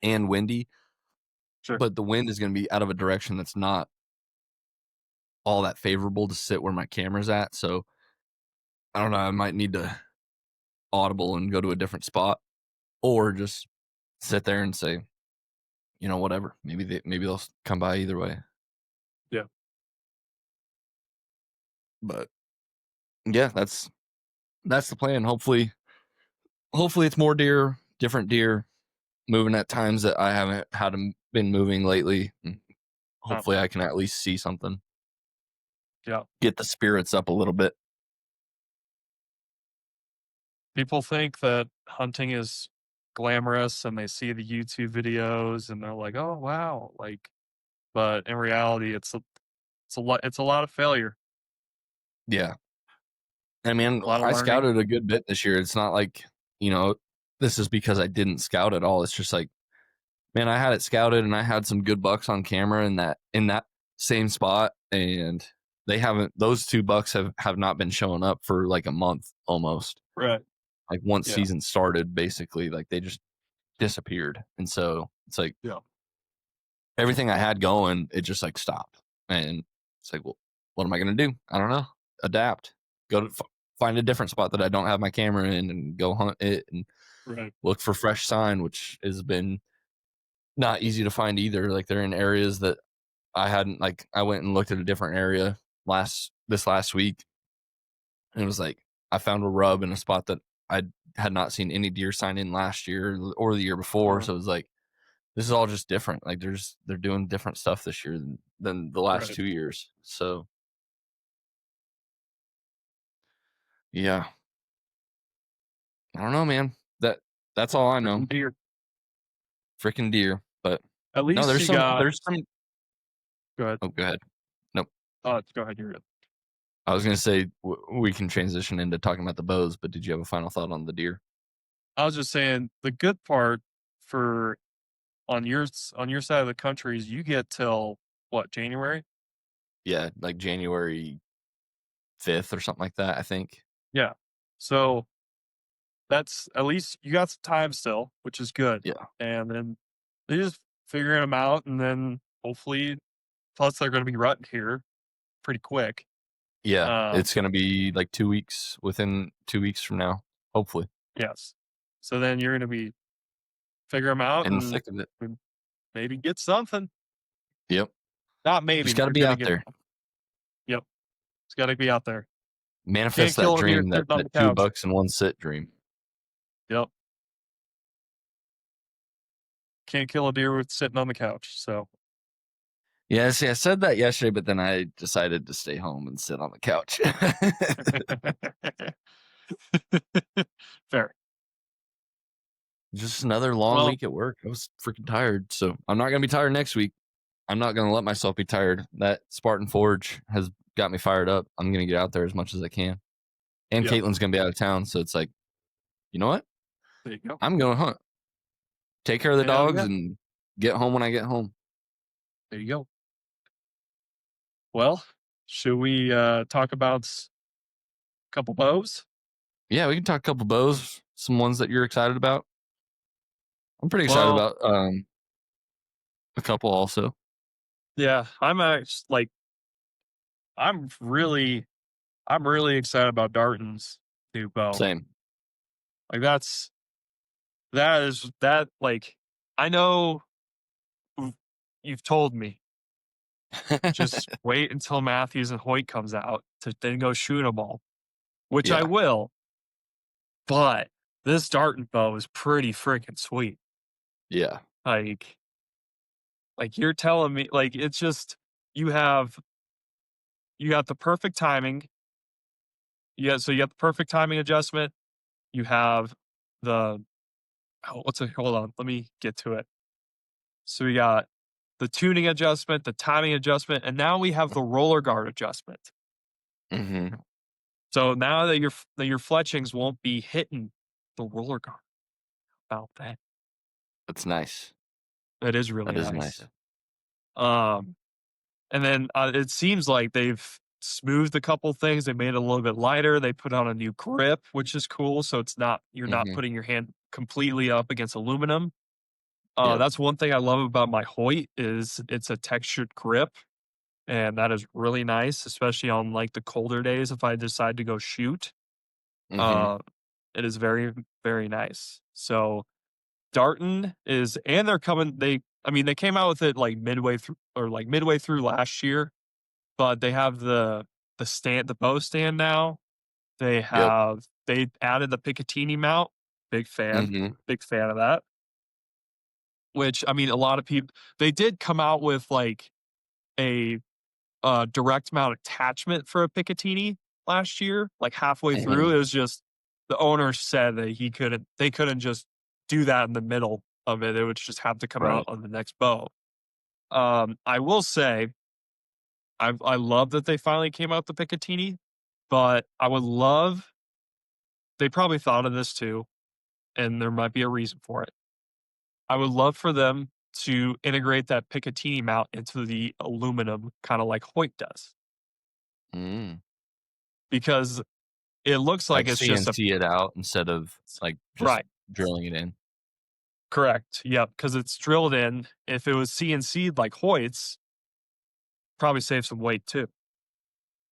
and windy, sure, but the wind is gonna be out of a direction that's not all that favorable to sit where my camera's at. So I don't know. I might need to audible and go to a different spot, or just sit there and say, whatever. Maybe they'll come by either way. But yeah, that's the plan. Hopefully it's more deer, different deer, moving at times that I haven't had 'em been moving lately. Uh, Hopefully I can at least see something, yeah. get the spirits up a little bit. People think that hunting is glamorous and they see the YouTube videos and they're like, "Oh, wow." Like, but in reality, it's a lot of failure, Yeah. I mean, a lot of I learning. scouted a good bit this year. It's not like, you know, this is because I didn't scout at all. It's just like, man, I had it scouted and I had some good bucks on camera in that same spot, and they haven't those 2 bucks have not been showing up for like a month almost. Right. Like once Yeah. season started, basically, like they just disappeared. And so it's like Yeah. everything I had going, it just like stopped. And it's like, well, what am I going to do? I don't know. Adapt. Go to find a different spot that I don't have my camera in and go hunt it and Right. look for fresh sign, which has been not easy to find either. Like they're in areas that I hadn't like I went and looked at a different area last week, and it was like I found a rub in a spot that I had not seen any deer sign in last year or the year before. Uh, So it was like this is all just different. Like they're doing different stuff this year than the last right. 2 years. So yeah, I don't know, man. That's all I know. Freaking deer. Freaking deer. But At no, least you got. there's some. Go ahead. Oh, go ahead. Nope. Go ahead. You're good. I was gonna say we can transition into talking about the bows, but did you have a final thought on the deer? I was just saying the good part for on your side of the country is you get till what, January? Yeah, like January 5th or something like that, I think. Yeah. So that's at least you got some time still, which is good. Yeah. And then they just figuring them out, and then hopefully, plus they're going to be rutting here pretty quick. Yeah, Um, it's gonna be like 2 weeks within 2 weeks from now, hopefully, yes. So then you're going to be figure them out in the and thick of it. maybe get something. Yep. Not maybe, Just but gotta you're be going to out get. there. Yep. It's got to be out there. Can't Manifest that kill a deer dream, sitting on the that 2 couch. bucks and 1 sit dream. Yep. Can't kill a deer with sitting on the couch. So Yeah, see, I said that yesterday, but then I decided to stay home and sit on the couch. fair. Just another long Well, week at work. I was freaking tired, so I'm not gonna be tired next week. I'm not gonna let myself be tired. That Spartan Forge has got me fired up. I'm gonna get out there as much as I can. And yeah, Caitlin's gonna be out of town, so it's like, you know what? there you go. I'm going to hunt. Take care of the Hell dogs yeah. and get home when I get home. There you go. Well, should we talk about a couple bows? Yeah, we can talk a couple bows, some ones that you're excited about. I'm pretty excited Well, about a couple also. yeah, I'm really I'm really excited about Darton's new bow. Same. Like that like I know you've told me just wait until Matthews and Hoyt comes out to then go shoot them all, which I Yeah. will. But this Darton bow is pretty freaking sweet. Yeah. Like you're telling me like it's just you have you got the perfect timing. Yeah, so you have the perfect timing adjustment. You have the what's it? Hold on, let me get to it. So we got the tuning adjustment, the timing adjustment, and now we have the roller guard adjustment. Hmm. So now that your fletchings won't be hitting the roller guard. About that, That's nice. that is That really is nice. nice. Um, and then it seems like they've smoothed a couple things. They made it a little bit lighter. They put on a new grip, which is cool. So it's not you're not Hmm. putting your hand completely up against aluminum. Yep. That's one thing I love about my Hoyt is it's a textured grip, and that is really nice, especially on like the colder days if I decide to go shoot. Hmm. Uh, it is very, very nice. So Darton is and they're coming they I mean, they came out with it like midway through last year, but they have the bow stand now. Yep. They added the Picatinny mount. Big fan, Mhm. big fan of that. Which I mean, a lot of people they did come out with like a direct mount attachment for a Picatinny last year. Like halfway through, Mhm. it was just the owner said that they couldn't just do that in the middle of it. It would just have to come out Right. on the next bow. I will say I love that they finally came out with the Picatinny, but I would love they probably thought of this too, and there might be a reason for it. I would love for them to integrate that Picatinny mount into the aluminum, kinda like Hoyt does, Mm. because it looks like Like it's just a CNC it out instead of, like, just right, drilling it in. correct, yep, because it's drilled in. If it was CNC'd like Hoyt's, probably save some weight too.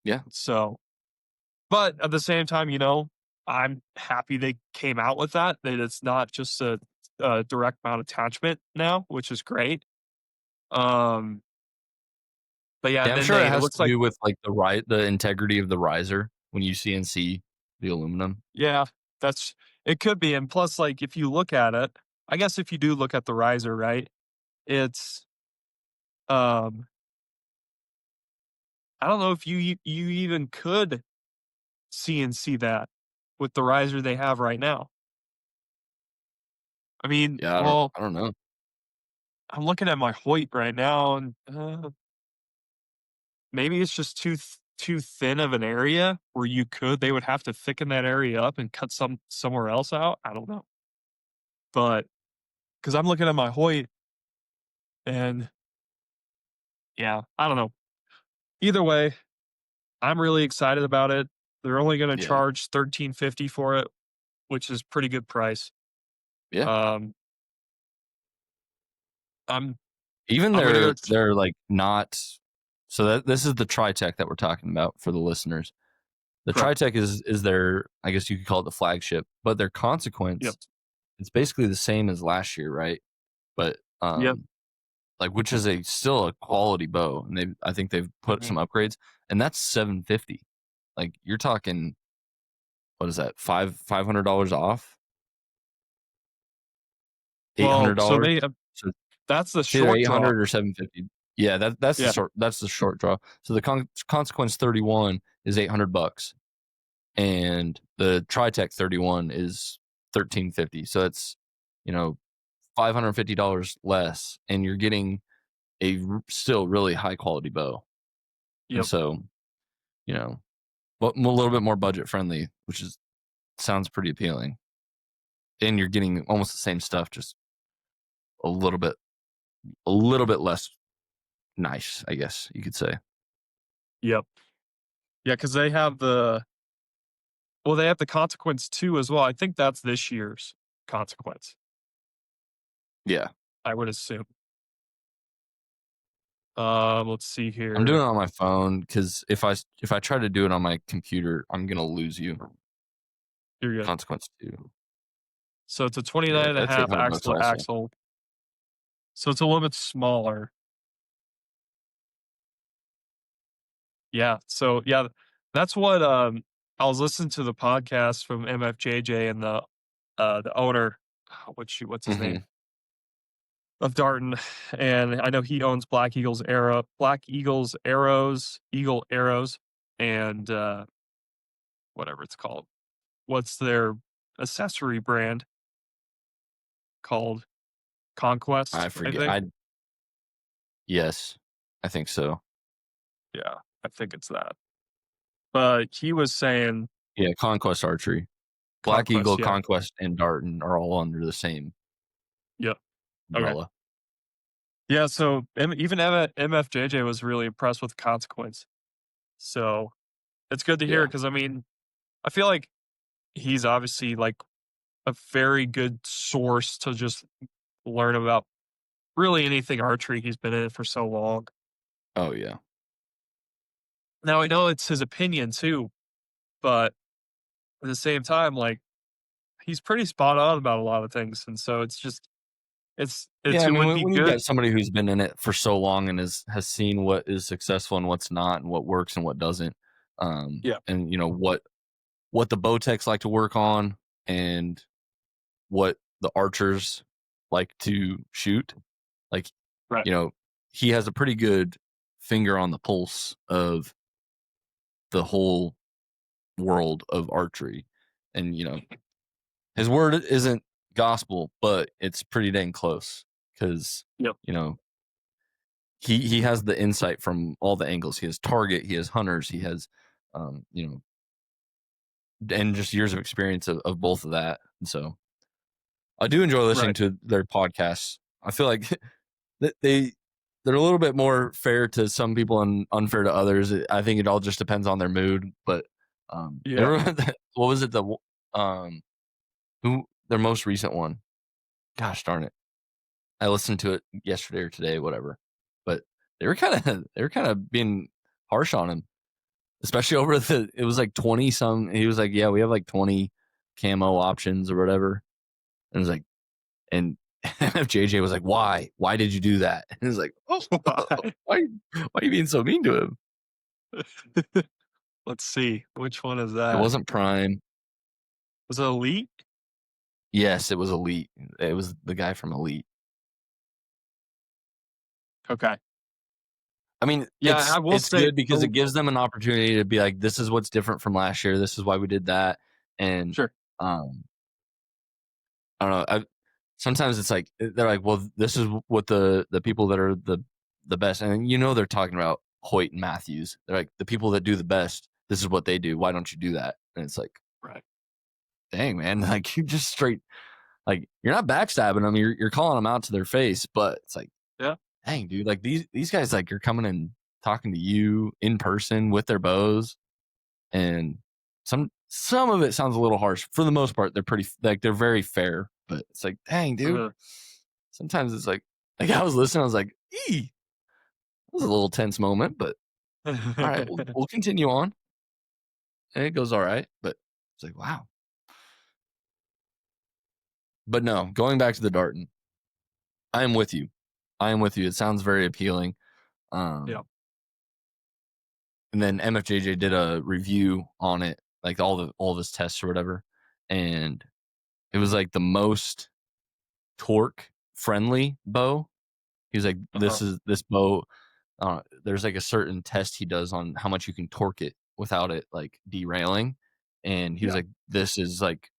Yeah. So but at the same time, I'm happy they came out with that it's not just a direct mount attachment now, which is great. Um, but yeah, Yeah, and I'm then sure it it has looks to like do with, like, the integrity of the riser when you CNC the aluminum. yeah, that's it could be, and plus, like, if you look at it I guess if you do look at the riser, right, it's, um I don't know if you even could CNC that with the riser they have right now. I mean, Yeah, well, I don't know. I'm looking at my Hoyt right now, and, maybe it's just too thin of an area where they would have to thicken that area up and cut somewhere else out, I don't know. But because 'cause I'm looking at my Hoyt and yeah, I don't know. Either way, I'm really excited about it. They're only gonna Yeah. charge 13.50 for it, which is pretty good price. Yeah. Um, I'm Even I'm gonna go they're, like, not so that this is the Tritech that we're talking about for the listeners. The correct. Tritech is their I guess you could call it the flagship, but their Yep. Consequence, it's basically the same as last year, right? But, Yep. like, which is still a quality bow, and I think they've put Mhm. some upgrades, and that's 750. Like, you're talking, what is that, $500 off? Well, so $800? So that's the it's either short draw. 800 or 750. Yeah, Yeah. that's the short draw. So the Consequence 31 is 800 bucks, and the Tritech 31 is 1350. So it's, you know, $550 less, and you're getting still really high quality bow. And Yep. so, you know, but a little bit more budget friendly, which is sounds pretty appealing. And you're getting almost the same stuff, just a little bit less nice, I guess you could say. Yep. Yeah, because they have the Consequence 2 as well. I think that's this year's Consequence, Yeah. I would assume. Let's see I'm doing here. it on my phone because if I try to do it on my computer, I'm gonna lose you. You're good. Consequence 2. So it's a Yeah, 29 and a that's half 800 bucks axle to also. axle. So it's a little bit smaller. Yeah. So yeah, that's what I was listening to the podcast from MFJJ and the owner, what's his name? Mhm. Of Darton. And I know he owns Black Eagles Arrows, Eagle Arrows, and whatever it's called. What's their accessory brand called? I Conquest, I forget. think. Yes, I think so. Yeah, I think it's that. But he was saying Yeah, Conquest Archery. Black Conquest, Eagle, yeah. Conquest, and Darton are all under the same Yep. Okay. umbrella. Yeah, so even MFJJ was really impressed with Consequence. So it's good to hear Yeah. because I mean, I feel like he's obviously like a very good source to just learn about really anything archery. He's been in it for so long. Oh, yeah. Now I know it's his opinion too, but at the same time, like he's pretty spot on about a lot of things, and so it's just Yeah, I it mean, would be when you good. got somebody who's been in it for so long and has seen what is successful and what's not and what works and what doesn't, Yeah. and what the bow techs like to work on, and what the archers like to shoot. Like, Right. you know, he has a pretty good finger on the pulse of the whole world of archery. And, his word isn't gospel, but it's pretty dang close because, Yep. you know, he has the insight from all the angles. He has target, he has hunters, he has, um, you know, and just years of experience of both of that. And so I do enjoy listening Right. to their podcasts. I feel like they're a little bit more fair to some people and unfair to others. I think it all just depends on their mood. But Yeah. everyone, what was it? Um, who their most recent one? Gosh darn it! I listened to it yesterday or today, whatever. But they were kind of being harsh on him, especially over the. It was like 20 some. He was like, "Yeah, we have like 20 camo options or whatever," and it was like, and JJ was like, "Why? Why did you do that?" And it was like, "Oh, Why? why are you being so mean to him?" Let's see. Which one is It that? wasn't Prime. Was it Elite? Yes, it was Elite. It was the guy from Elite. Okay. I mean, Yeah, it's I will it's say good because it oh, gives them an opportunity to be like, "This is what's different from last year. This is why we did that." And sure. um, I don't know. Sometimes it's like they're like, "Well, this is what the people that are the best," and they're talking about Hoyt and Matthews. They're like, "The people that do the best. This is what they do. Why don't you do that?" And it's like, Right. dang, man, like you just straight like you're not backstabbing them. You're calling them out to their face, but it's like, Yeah. dang, dude, like these guys like you're coming and talking to you in person with their bows, and some of it sounds a little harsh. For the most part, they're pretty like they're very fair, but it's like, dang, dude. Uh, Sometimes it's like I was listening, I was like, "Ee, that was a little tense moment," but all right, we'll continue on, and it goes all right. But it's like, wow. But no, going back to the Darton, I am with you. I am with you. It sounds very appealing. yeah. Um, and then MFJJ did a review on it, like all of his tests or whatever, and it was like the most torque friendly bow. He was like, Uh-huh. this bow. There's like a certain test he does on how much you can torque it without it like derailing, and he was Yeah. like, this is like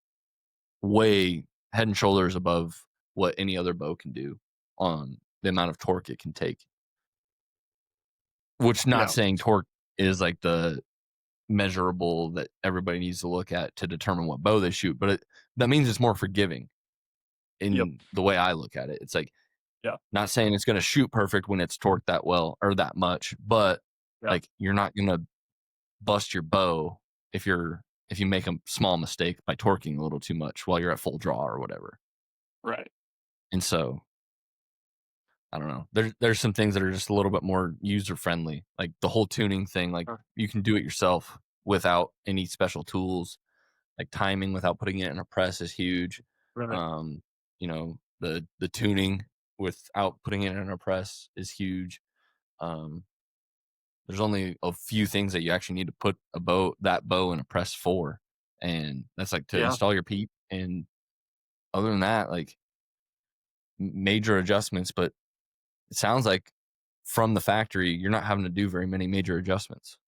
way head and shoulders above what any other bow can do on the amount of torque it can take. Which not Yeah. saying torque is like the measurable that everybody needs to look at to determine what bow they shoot, but that means it's more forgiving Yep. in the way I look at it. It's like Yeah. not saying it's going to shoot perfect when it's torqued that well or that much, but Yeah. like you're not going to bust your bow if you make a small mistake by torquing a little too much while you're at full draw or whatever. Right. And so I don't know. There's some things that are just a little bit more user friendly, like the whole tuning thing. Like Uh, you can do it yourself without any special tools. Like timing without putting it in a press is huge. right. Um, the tuning without putting it in a press is huge. Um, there's only a few things that you actually need to put that bow in a press for, and that's like to Yeah. install your peep. And other than that, like major adjustments. But it sounds like from the factory, you're not having to do very many major adjustments.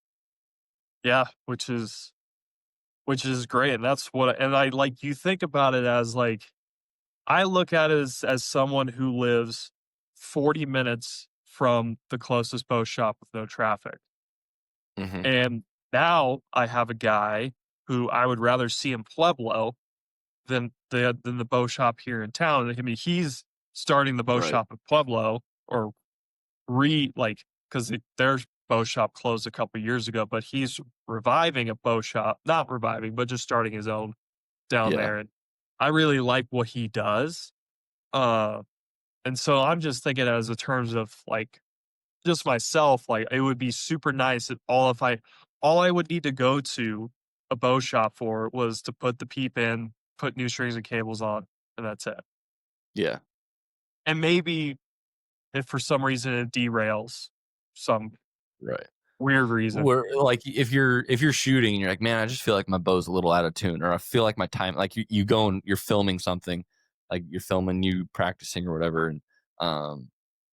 Yeah. Which is great. And that's what and I like you think about it as like I look at it as someone who lives 40 minutes from the closest bow shop with no traffic. Hmm. And now I have a guy who I would rather see in Pueblo than the bow shop here in town. I mean, he's starting the bow Right. shop in Pueblo or like because their bow shop closed a couple years ago, but he's reviving a bow shop, not reviving, but just starting his own down Yeah. there. And I really like what he does. Uh, and so I'm just thinking as in terms of like just myself, like it would be super nice if all I would need to go to a bow shop for was to put the peep in, put new strings and cables on, and that's it. Yeah. And maybe if for some reason it derails some Right. weird reason. Where like if you're shooting and you're like, man, I just feel like my bow's a little out of tune, or I feel like my time, like you go and you're filming something, like you're filming you practicing or whatever, and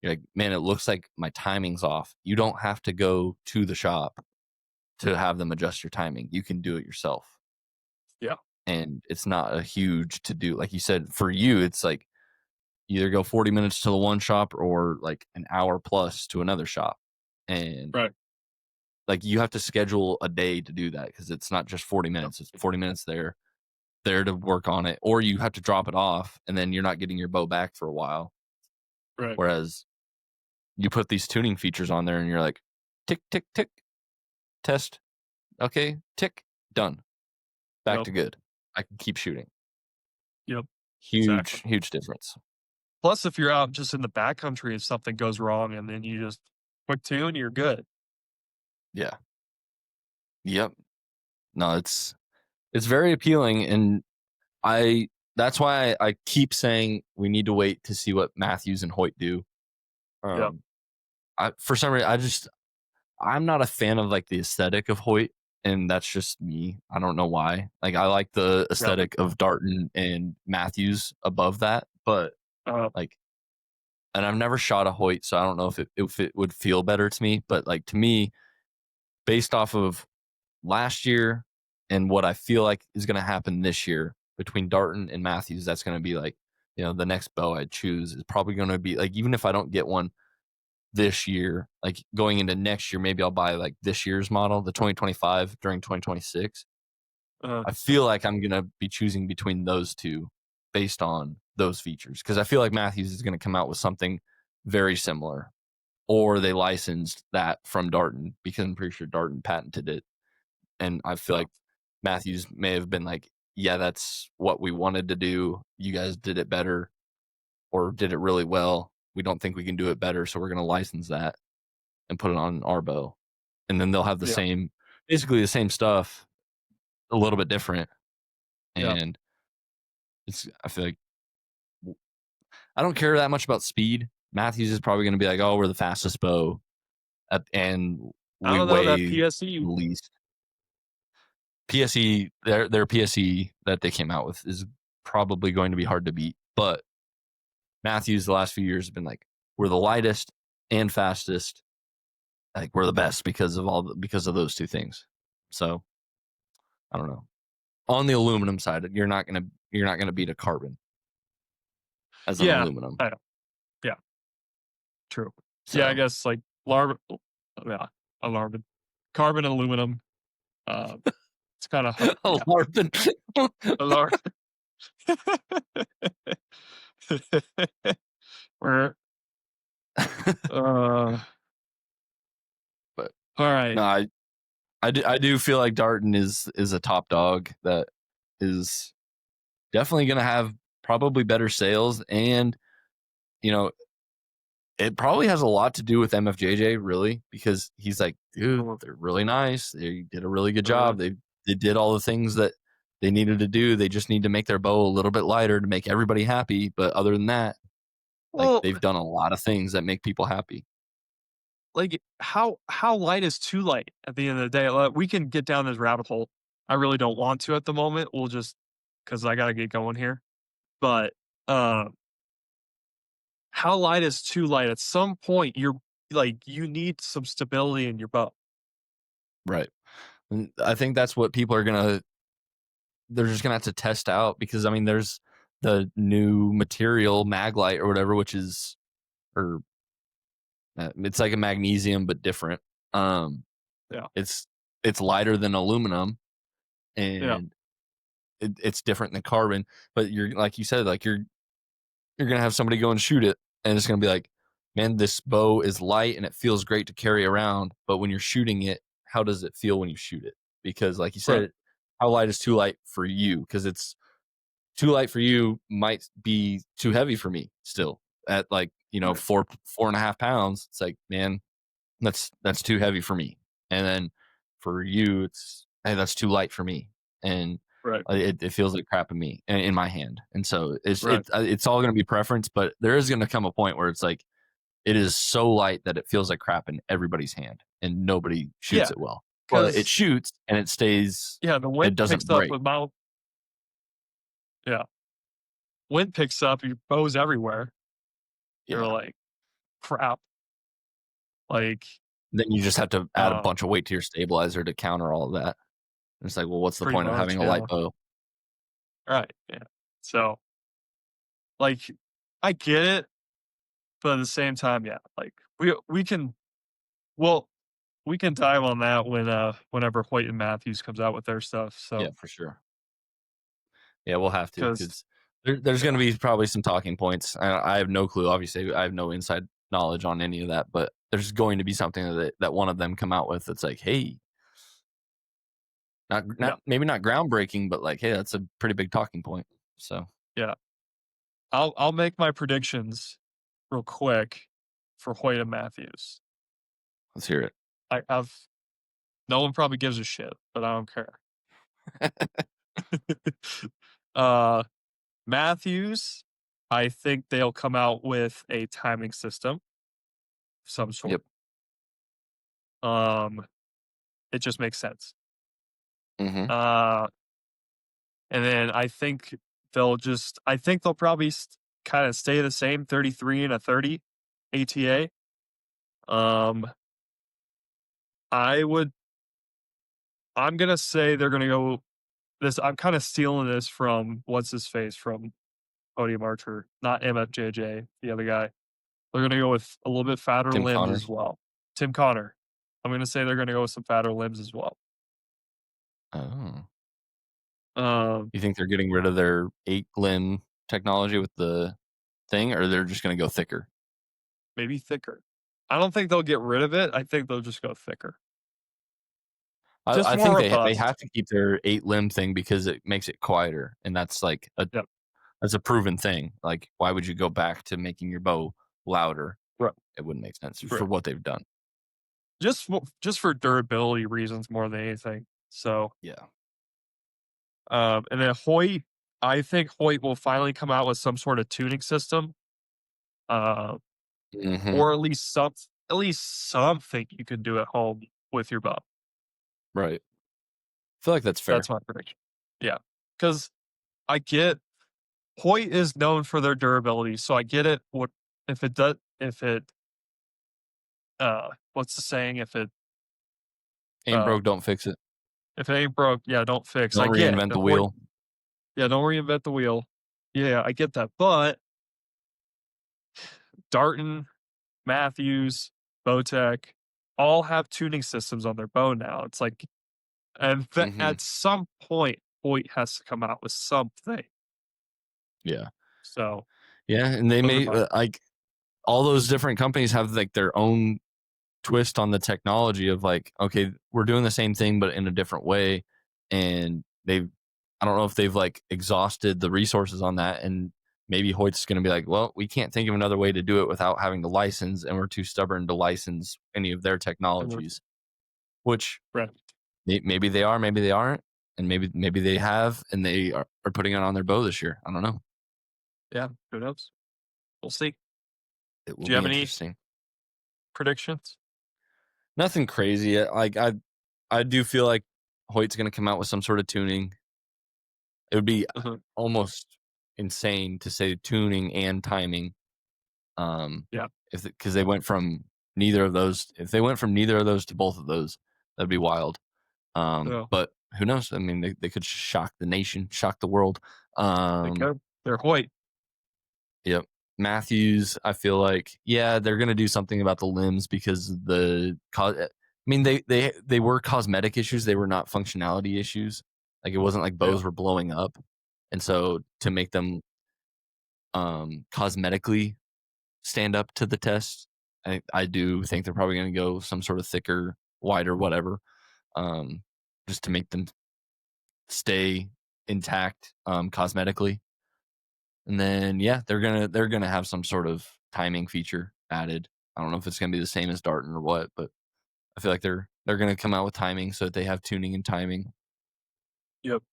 you're like, man, it looks like my timing's off. You don't have to go to the shop to have them adjust your timing. You can do it yourself, Yeah. and it's not a huge to do. Like you said, for you, it's like either go 40 minutes to the one shop or like an hour plus to another shop, and Right. like you have to schedule a day to do that because it's not just 40 Yep. minutes. It's 40 minutes there to work on it, or you have to drop it off and then you're not getting your bow back for a while. Right. Whereas you put these tuning features on there and you're like, tick, tick, tick, test. Okay, tick, done. Back Yep. to good. I can keep shooting. Yep. Exactly. Huge, huge difference. Plus, if you're out just in the backcountry and something goes wrong, and then you just quick tune, you're good. Yeah. Yep. No, it's very appealing, and I that's why I keep saying we need to wait to see what Matthews and Hoyt do. Yep. Um, for some reason, I'm not a fan of like the aesthetic of Hoyt, and that's just me. I don't know why. Like I like the Yep. aesthetic of Darton and Matthews above that, but Uh, like, and I've never shot a Hoyt, so I don't know if it would feel better to me. But like to me, based off of last year and what I feel like is going to happen this year between Darton and Matthews, that's going to be like, the next bow I choose is probably going to be like, even if I don't get one this year, like going into next year, maybe I'll buy like this year's model, the 2025 during 2026. uh, I feel like I'm going to be choosing between those two based on those features because I feel like Matthews is going to come out with something very similar, or they licensed that from Darton because I'm pretty sure Darton patented it. And I feel yeah. like Matthews may have been like, yeah, that's what we wanted to do. You guys did it better or did it really well. We don't think we can do it better. So we're going to license that and put it on our bow. And then they'll have Yeah. basically the same stuff, a little bit different. Yeah. And I feel like I don't care that much about speed. Matthews is probably going to be like, oh, we're the fastest bow and I we don't know that weigh PSE. least. PSE, their PSE that they came out with is probably going to be hard to beat. But Matthews the last few years have been like, we're the lightest and fastest. Like we're the best because of those two things. So I don't know. On the aluminum side, you're not gonna beat a carbon as an Yeah. aluminum. I know. Yeah. True. Yeah. I So guess like larb. Yeah. Alarm. Carbon aluminum. It's kind of a yeah. larpin. Alarm. We're uh. But All right. no, I do feel like Darton is a top dog that is definitely gonna have probably better sales, and you know it probably has a lot to do with MFJJ, really, because he's like, dude, Uh, they're really nice. They did a really good uh, job. They did all the things that they needed to do. They just need to make their bow a little bit lighter to make everybody happy. But other than that, like well, they've done a lot of things that make people happy. like how light is too light at the end of the day? We can get down this rabbit hole. I really don't want to at the moment. We'll just because I gotta get going here. But uh, how light is too light? At some point, you're like you need some stability in your bow. Right. And I think that's what people are they're just gonna have to test out because I mean there's the new material Maglite or whatever, which is or it's like a magnesium but different. Um Yeah, it's lighter than aluminum yeah, and it's different than carbon, but you're like you said, like you're gonna have somebody go and shoot it and it's gonna be like, man, this bow is light and it feels great to carry around, but when you're shooting it, how does it feel when you shoot it? Because like you right, said, how light is too light for you? Because it's too light for you might be too heavy for me still at like right, 4.5 pounds. It's like, man, that's too heavy for me. And then for you, it's hey, that's too light for me. And right, it feels like crap in me in my hand. And so right. it's all going to be preference, but there is going to come a point where it's like it is so light that it feels like crap in everybody's hand, and nobody shoots Yeah, it well. But it because shoots and it stays. yeah, the It wind doesn't picks up break. about yeah, wind picks up, your bow's everywhere. You're Yeah. like, "Crap." Like, Then you just have to add a uh, bunch of weight to your stabilizer to counter all of that. It's like, well, what's the pretty point of much, having a light yeah. bow? Right, yeah. So, like, I get it, but at the same time, yeah, like, we can well, we can dive on that when, whenever Hoyt and Matthews comes out with their stuff, Yeah, so for sure. Yeah, we'll have to because because there's going to yeah, be probably some talking points. I have no clue. Obviously, I have no inside knowledge on any of that, but there's going to be something that one of them come out with that's like, hey, not yeah, maybe not groundbreaking, but like, hey, that's a pretty big talking point. So yeah. I'll make my predictions real quick for Hoyt and Matthews. let's hear I've no one probably gives a shit, but I don't care. it. Uh, Matthews, I think they'll come out with a timing system of some sort. Yep. Um, it just makes sense. Hmm. Uh, and then I think they'll probably kind of stay the same 33 and a 30 ATA. Um, I would, I'm going to say they're going to go this. I'm kind of stealing this from what's his face from Podium Archer, not MFJJ, the other guy. They're gonna go with a little bit fatter Tim limbs as Connors. well. Tim Connor. I'm gonna say they're gonna go with some fatter limbs as well. Oh, Um, you think they're getting rid of their 8 limb technology with the thing, or they're just going to go thicker? maybe thicker. I don't think they'll get rid of it. I think they'll just go thicker. Just I more think they have robust. to keep their 8 limb thing because it makes it quieter, and that's like Yep. that's a proven thing. Like, why would you go back to making your bow louder? Right. It wouldn't make sense for Right. what they've done. Just for durability reasons more than anything. So, Yeah. and then Hoyt, I think Hoyt will finally come out with some sort of tuning system, uh, Hmm. or at least something you can do at home with your bow. Right. I feel like that's That's fair. my prediction. Yeah, because I get Hoyt is known for their durability, so I get it. What if it what's the saying? Ain't Uh broke, don't fix it. if it ain't broke, yeah, don't fix. I Don't get reinvent the the Hoyt. wheel. Yeah, don't reinvent the wheel. Yeah, I get that. But Darton, Matthews, Bowtech all have tuning systems on their bow now. It's like, and Hmm. at some point, Hoyt has to come out with something. Yeah. So Yeah, and they those are may my like all those different companies have like their own twist on the technology of like, okay, we're doing the same thing but in a different way, and they've I don't know if they've like exhausted the resources on that, and maybe Hoyt's going to be like, well, we can't think of another way to do it without having to license, and we're too stubborn to license any of their technologies, which right. maybe they are, maybe they aren't, and maybe they have, and they are putting it on their bow this year. I don't know. Yeah, who knows? We'll see. It will Do you be have any interesting. predictions? Nothing crazy. Like I do feel like Hoyt's going to come out with some sort of tuning. It would be Mhm. almost insane to say tuning and timing. Yeah. If because they went from neither of those, if they went from neither of those to both of those, that'd be wild. So But who knows? I mean, they could shock the nation, shock the world. they Um, could. They're Hoyt. yep. Matthews, I feel like, yeah, they're gonna do something about the limbs because I mean, they were cosmetic issues. They were not functionality issues. Like it wasn't like Yeah. bows were blowing up, and so to make them cosmetically stand up to the test, I do think they're probably gonna go some sort of thicker, wider, whatever, um, just to make them stay intact cosmetically. And then yeah, they're gonna have some sort of timing feature added. I don't know if it's gonna be the same as Darton or what, but I feel like they're gonna come out with timing so that they have tuning and timing. Yep.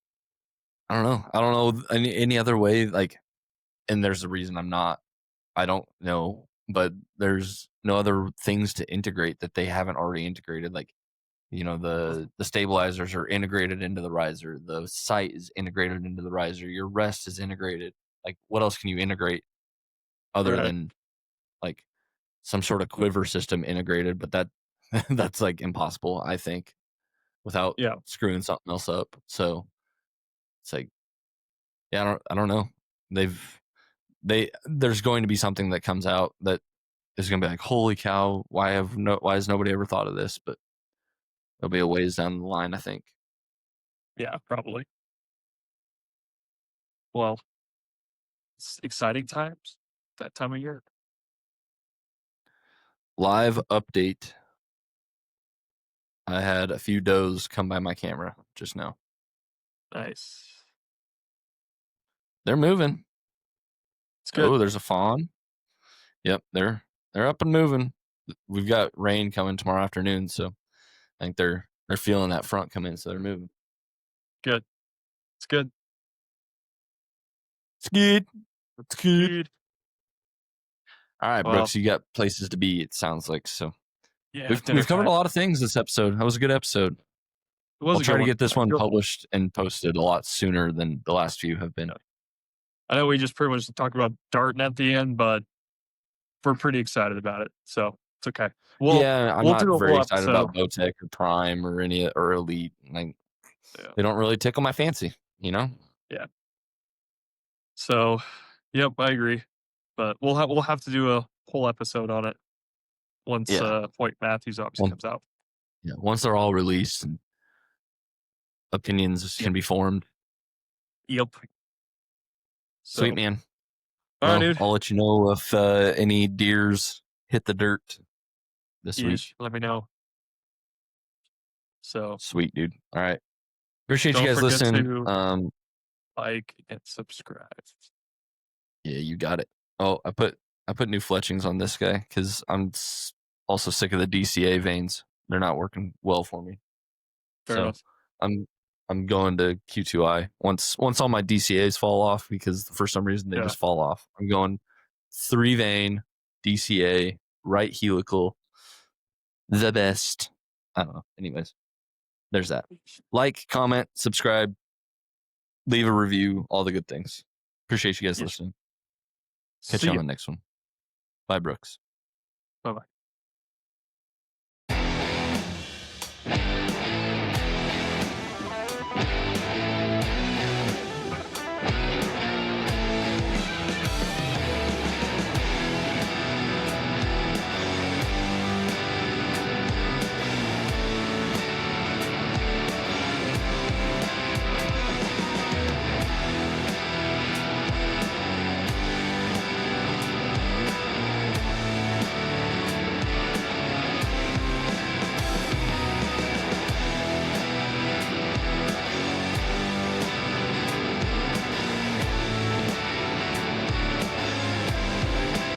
I don't know any other way. Like, and there's a reason I don't know but there's no other things to integrate that they haven't already integrated. Like, the stabilizers are integrated into the riser. The sight is integrated into the riser. Your rest is integrated. Like, what else can you integrate other Right. than like some sort of quiver system integrated? But that's like impossible, I think, without Yeah. screwing something else up. So it's like, yeah, I don't know. There's going to be something that comes out that is going to be like, holy cow, why has nobody ever thought of this? But there'll be a ways down the line, I think. Yeah, probably. Well, it's exciting times that time of year. Live update. I had a few does come by my camera just now. Nice. They're moving. It's good. Oh, there's a fawn. Yep, they're up and moving. We've got rain coming tomorrow afternoon, so I think they're feeling that front come in, so they're moving. Good. It's good. It's good. It's good. Good. All right, Well, Brooks, you got places to be. It sounds like so. yeah, We've dinner covered a time. lot of things this episode. That was a good episode. It was I'll a try good to one. get this I one feel published and posted a lot sooner than the last few have been. yeah. I know we just pretty much talked about Darton at the end, but we're pretty excited about it, so it's okay. Yeah, I'm We'll not do a very whole excited episode. about Bowtech or Prime or any or Elite. Like, Yeah. they don't really tickle my fancy, you know? Yeah. So, yep, I agree. But we'll have to do a whole episode on it once Yeah. Point Matthews obviously Well, comes out. yeah. Once they're all released and opinions Yep. can be formed. Yep. Sweet So, man. all right, Well, dude. I'll let you know if any deers hit the dirt this Yeesh, week. let me know. So, Sweet, dude. All right. Appreciate you don't guys forget listening. to like and subscribe. Yeah, you got it. Oh, I put new fletchings on this guy because also sick of the DCA veins. They're not working well for me. Fair So enough. I'm I'm going to Q2I once all my DCAs fall off, because for some reason they Yeah. just fall off. I'm going 3 vein DCA right helical, the best. I don't know. Anyways, there's that. Like, comment, subscribe, leave a review, all the good things. Appreciate you guys Yeesh. listening. Catch See you on ya. the next one. Bye, Brooks. Bye bye.